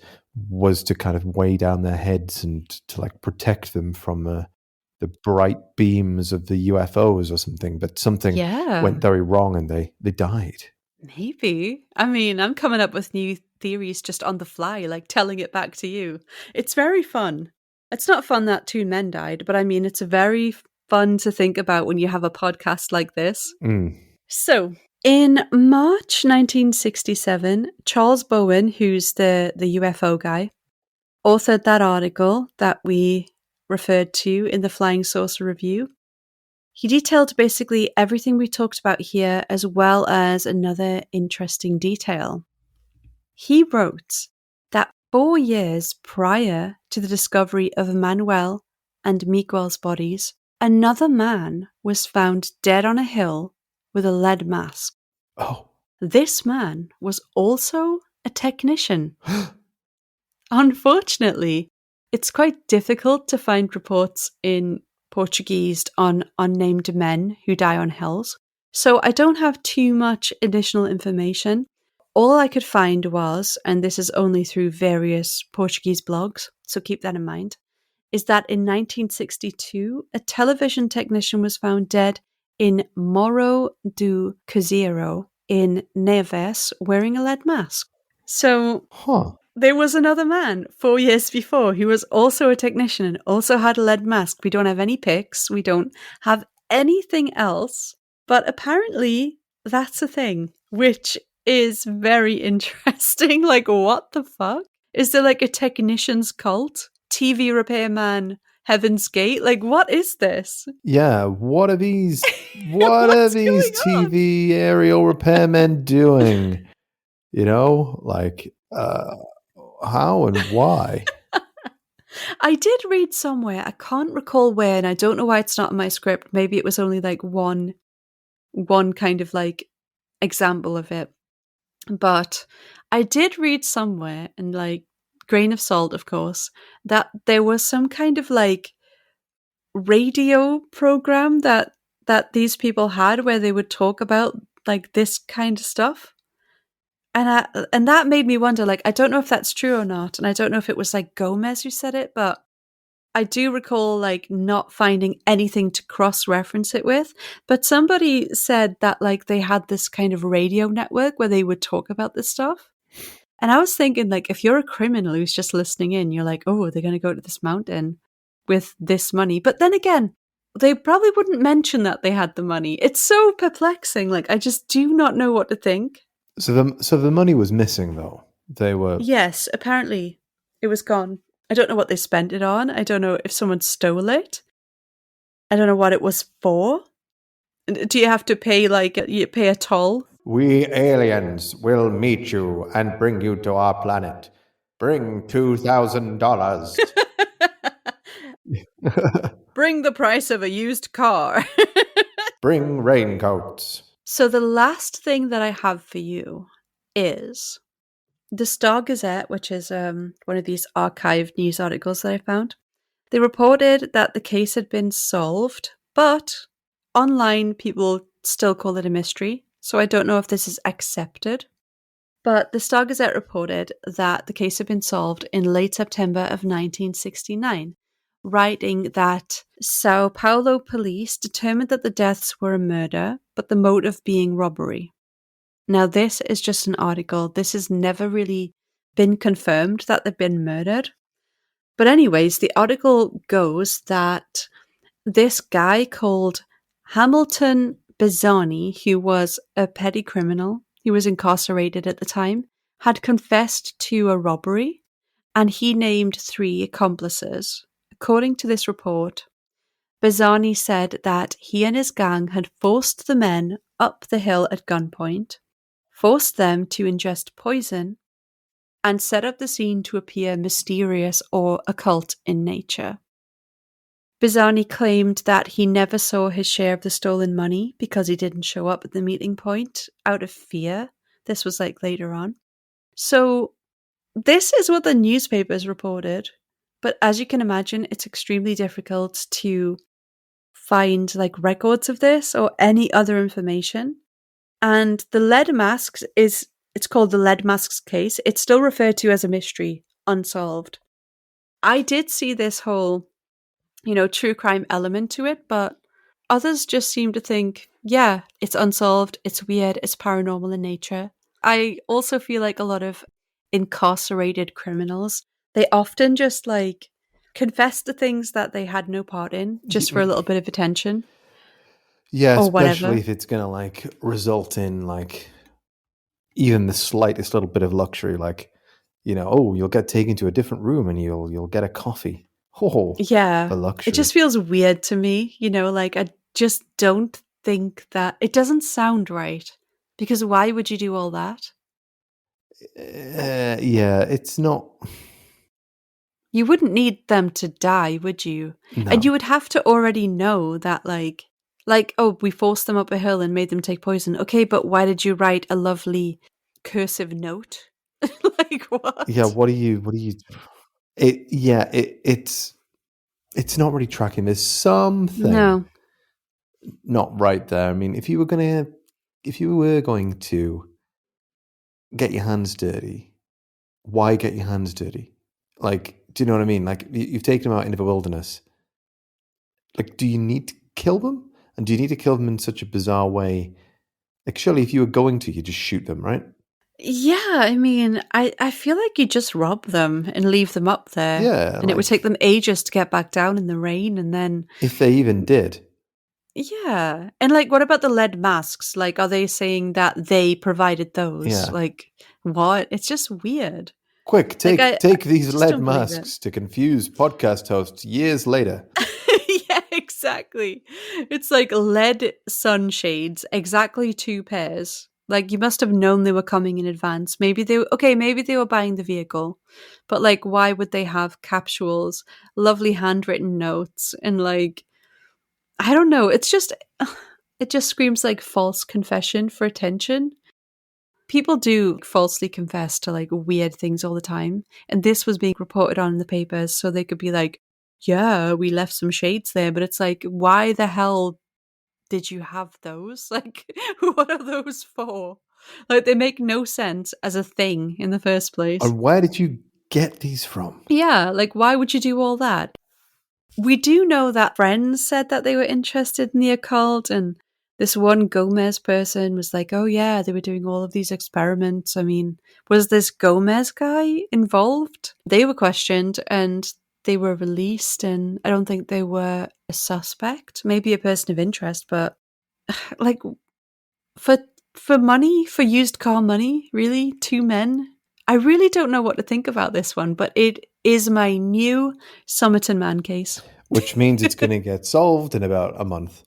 was to kind of weigh down their heads and to like protect them from the bright beams of the UFOs or something. But something went very wrong and they died. Maybe. I mean, I'm coming up with new theories just on the fly, like telling it back to you. It's very fun. It's not fun that two men died, but I mean, it's very fun to think about when you have a podcast like this. So, in March 1967, Charles Bowen, who's the UFO guy, authored that article that we referred to in the Flying Saucer Review. He detailed basically everything we talked about here, as well as another interesting detail. He wrote that 4 years prior to the discovery of Manuel and Miguel's bodies, another man was found dead on a hill with a lead mask. Oh. This man was also a technician. Unfortunately, it's quite difficult to find reports in Portuguese on unnamed men who die on hills. So I don't have too much additional information. All I could find was, and this is only through various Portuguese blogs, so keep that in mind, is that in 1962, a television technician was found dead in Morro do Cruzeiro in Neves wearing a lead mask. So there was another man 4 years before who was also a technician and also had a lead mask. We don't have any pics. We don't have anything else. But apparently that's a thing, which is very interesting. Like, what the fuck? Is there like a technician's cult? TV repairman, Heaven's Gate? Like, what is this? Yeah, what are these TV aerial repairmen doing? You know, like, how and why? I did read somewhere, I can't recall where, and I don't know why it's not in my script. Maybe it was only like one kind of like example of it. But I did read somewhere, and like, grain of salt, of course, that there was some kind of like radio program that these people had where they would talk about like this kind of stuff. And that made me wonder, like, I don't know if that's true or not, and I don't know if it was like Gomez who said it, but I do recall like not finding anything to cross-reference it with. But somebody said that like they had this kind of radio network where they would talk about this stuff. And I was thinking, like, if you're a criminal who's just listening in, you're like, oh, they're going to go to this mountain with this money. But then again, they probably wouldn't mention that they had the money. It's so perplexing. Like, I just do not know what to think. So the money was missing, though. They were... Yes, apparently it was gone. I don't know what they spent it on. I don't know if someone stole it. I don't know what it was for. Do you have to pay, like, you pay a toll? We aliens will meet you and bring you to our planet. Bring $2,000. Bring the price of a used car. Bring raincoats. So the last thing that I have for you is the Star Gazette, which is one of these archived news articles that I found. They reported that the case had been solved, but online people still call it a mystery. So I don't know if this is accepted. But the Star Gazette reported that the case had been solved in late September of 1969, writing that Sao Paulo police determined that the deaths were a murder, but the motive being robbery. Now, this is just an article. This has never really been confirmed that they've been murdered. But anyways, the article goes that this guy called Hamilton Bizzani, who was a petty criminal, he was incarcerated at the time, had confessed to a robbery, and he named 3 accomplices. According to this report, Bizzani said that he and his gang had forced the men up the hill at gunpoint, forced them to ingest poison, and set up the scene to appear mysterious or occult in nature. Bizzani claimed that he never saw his share of the stolen money because he didn't show up at the meeting point out of fear. This was like later on. So this is what the newspapers reported. But as you can imagine, it's extremely difficult to find like records of this or any other information. And the lead masks it's called the lead masks case. It's still referred to as a mystery, unsolved. I did see this whole, true crime element to it, but others just seem to think, yeah, it's unsolved, it's weird, it's paranormal in nature. I also feel like a lot of incarcerated criminals, they often just like confess to things that they had no part in just for a little bit of attention. Yeah, especially if it's going to like result in like even the slightest little bit of luxury, like, you'll get taken to a different room and you'll get a coffee. Oh, yeah. The luxury. It just feels weird to me, like I just don't think that it doesn't sound right, because why would you do all that? Yeah, it's not. You wouldn't need them to die, would you? No. And you would have to already know that like, oh, we forced them up a hill and made them take poison. Okay, but why did you write a lovely cursive note? Like what? Yeah, what do you? It's not really tracking. There's something not right there. I mean, if you were going to get your hands dirty, why get your hands dirty? Like, do you know what I mean? Like, you've taken them out into the wilderness. Like, do you need to kill them? And do you need to kill them in such a bizarre way? Like, surely if you were going to, you just shoot them, right? Yeah, I mean, I feel like you just rob them and leave them up there. Yeah. And it would take them ages to get back down in the rain, and then... If they even did. Yeah. And like, what about the lead masks? Like, are they saying that they provided those? Yeah. Like, what? It's just weird. Quick, take these lead masks to confuse podcast hosts years later. Yeah, exactly. It's like lead sunshades, exactly 2 pairs. Like, you must have known they were coming in advance. Maybe they were buying the vehicle, but like, why would they have capsules, lovely handwritten notes, and like, I don't know. It just screams like false confession for attention. People do falsely confess to like weird things all the time, and this was being reported on in the papers so they could be like, yeah, we left some shades there, but it's like, why the hell did you have those? Like, what are those for? Like, they make no sense as a thing in the first place. And where did you get these from? Yeah, like, why would you do all that? We do know that friends said that they were interested in the occult, and this one Gomez person was like, oh yeah, they were doing all of these experiments. I mean, was this Gomez guy involved? They were questioned and they were released, and I don't think they were a suspect, maybe a person of interest, but like, for money, for used car money, really? 2 men? I really don't know what to think about this one, but it is my new Somerton man case. Which means it's going to get solved in about a month.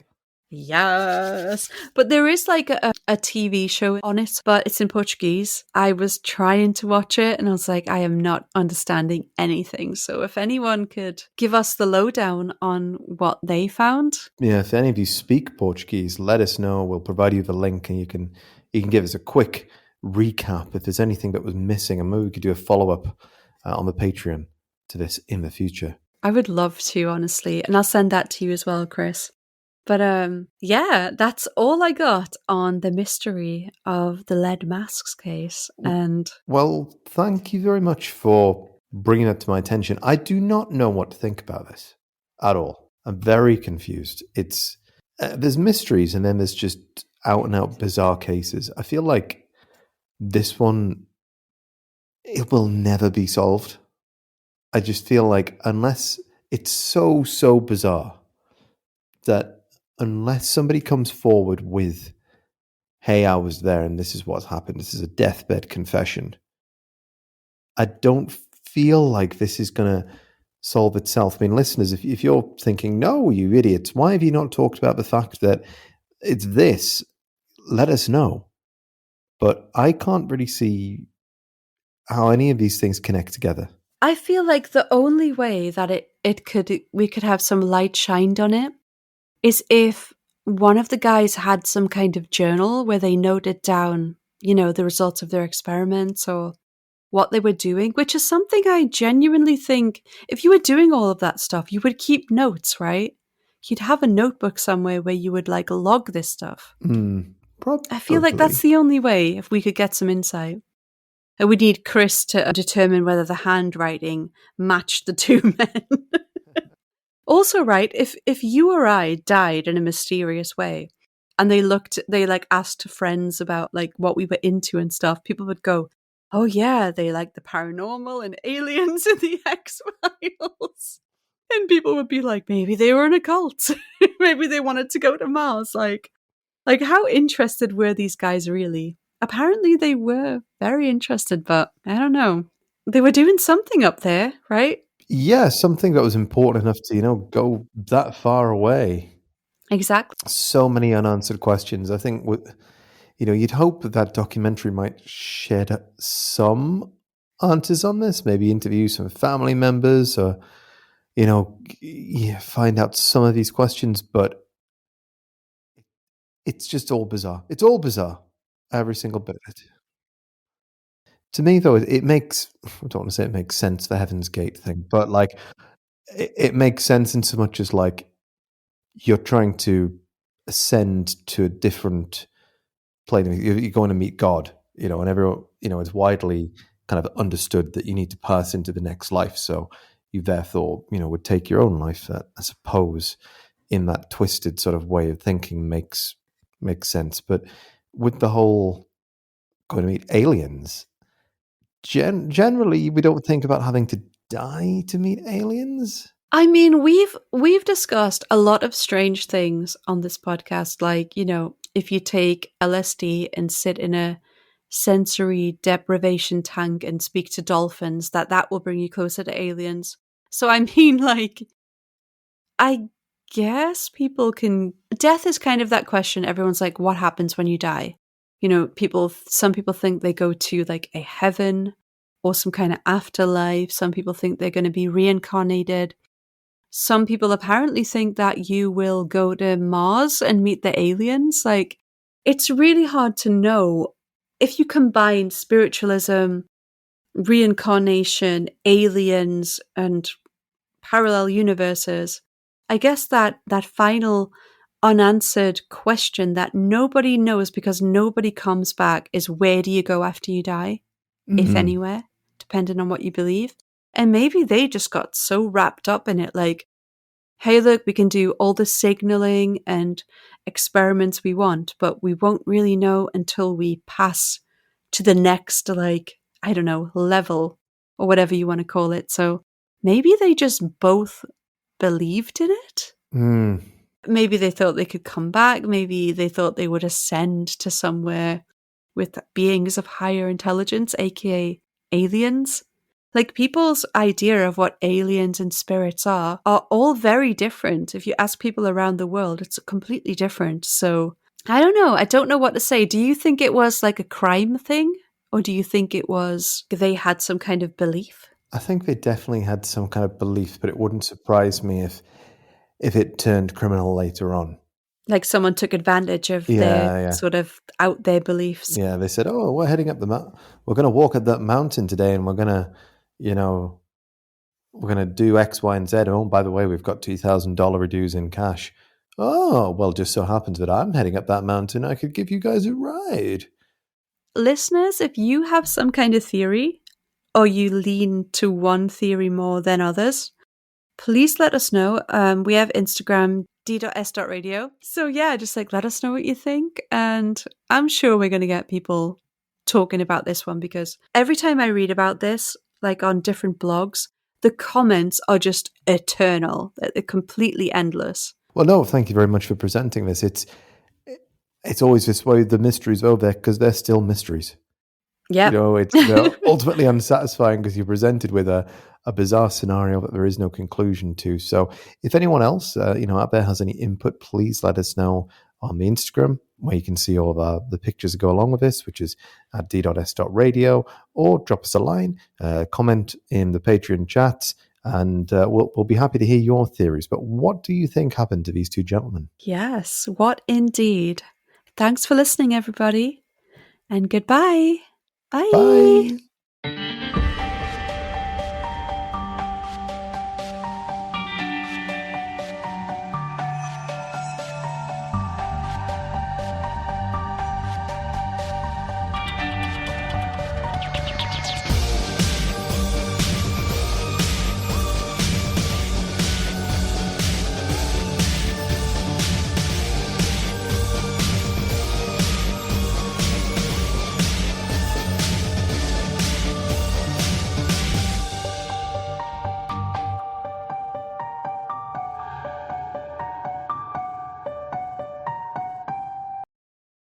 Yes. But there is like a TV show on it, but it's in Portuguese. I was trying to watch it and I was like, I am not understanding anything. So if anyone could give us the lowdown on what they found. Yeah, if any of you speak Portuguese, let us know. We'll provide you the link and you can give us a quick recap if there's anything that was missing, and maybe we could do a follow-up on the Patreon to this in the future. I would love to, honestly. And I'll send that to you as well, Chris. But yeah, that's all I got on the mystery of the lead masks case. And well, thank you very much for bringing it to my attention. I do not know what to think about this at all. I'm very confused. It's there's mysteries and then there's just out and out bizarre cases. I feel like this one, it will never be solved. I just feel like unless it's so bizarre that unless somebody comes forward with, hey, I was there and this is what's happened, this is a deathbed confession, I don't feel like this is going to solve itself. I mean, listeners, if you're thinking, no, you idiots, why have you not talked about the fact that it's this? Let us know. But I can't really see how any of these things connect together. I feel like the only way that we could have some light shined on it is if one of the guys had some kind of journal where they noted down, the results of their experiments or what they were doing, which is something I genuinely think if you were doing all of that stuff, you would keep notes, right? You'd have a notebook somewhere where you would like log this stuff. Probably. I feel like that's the only way if we could get some insight. And we need Chris to determine whether the handwriting matched the 2 men. Also, right, if you or I died in a mysterious way and they asked friends about like what we were into and stuff, people would go, oh yeah, they like the paranormal and aliens and the X-Files. And people would be like, maybe they were in a cult. Maybe they wanted to go to Mars. Like how interested were these guys really? Apparently they were very interested, but I don't know. They were doing something up there, right? Yeah, something that was important enough to, go that far away. Exactly. So many unanswered questions. I think, you'd hope that documentary might shed some answers on this, maybe interview some family members or, find out some of these questions, but it's just all bizarre. It's all bizarre. Every single bit of it. To me, though, it makes, I don't want to say it makes sense, the Heaven's Gate thing, but like it makes sense in so much as like you're trying to ascend to a different plane. You're going to meet God, and everyone, it's widely kind of understood that you need to pass into the next life. So you therefore, would take your own life. That I suppose in that twisted sort of way of thinking makes sense. But with the whole going to meet aliens, generally we don't think about having to die to meet aliens. I mean, we've discussed a lot of strange things on this podcast, like, if you take LSD and sit in a sensory deprivation tank and speak to dolphins, that will bring you closer to aliens. So I mean, like, I guess people can... Death is kind of that question. Everyone's like, what happens when you die? You know, some people think they go to like a heaven or some kind of afterlife. Some people think they're going to be reincarnated. Some people apparently think that you will go to Mars and meet the aliens. Like, it's really hard to know. If you combine spiritualism, reincarnation, aliens, and parallel universes, I guess that final unanswered question that nobody knows because nobody comes back is, where do you go after you die? If anywhere, depending on what you believe. And maybe they just got so wrapped up in it, like, hey, look, we can do all the signaling and experiments we want, but we won't really know until we pass to the next, like, I don't know, level or whatever you want to call it. So maybe they just both believed in it. Maybe they thought they could come back. Maybe they thought they would ascend to somewhere with beings of higher intelligence, aka aliens. Like, people's idea of what aliens and spirits are all very different. If you ask people around the world, it's completely different. So I don't know. I don't know what to say. Do you think it was like a crime thing? Or do you think it was they had some kind of belief? I think they definitely had some kind of belief, but it wouldn't surprise me if it turned criminal later on. Like someone took advantage of their sort of out there beliefs. Yeah, they said, oh, we're heading up the mountain. We're going to walk up that mountain today and we're going to, we're going to do X, Y, and Z. Oh, by the way, we've got $2,000 dues in cash. Oh, well, just so happens that I'm heading up that mountain. I could give you guys a ride. Listeners, if you have some kind of theory, or you lean to one theory more than others, please let us know. We have Instagram, d.s.radio. So yeah, just like let us know what you think. And I'm sure we're going to get people talking about this one, because every time I read about this, like on different blogs, the comments are just eternal. They're completely endless. Well, no, thank you very much for presenting this. It's always this way, the mysteries over there, because they're still mysteries. Yeah. They're ultimately unsatisfying because you're presented with a bizarre scenario that there is no conclusion to. So if anyone else, out there has any input, please let us know on the Instagram, where you can see all of the pictures that go along with this, which is at d.s.radio, or drop us a line, comment in the Patreon chats, and we'll be happy to hear your theories. But what do you think happened to these two gentlemen? Yes, what indeed. Thanks for listening, everybody, and goodbye. Bye. Bye.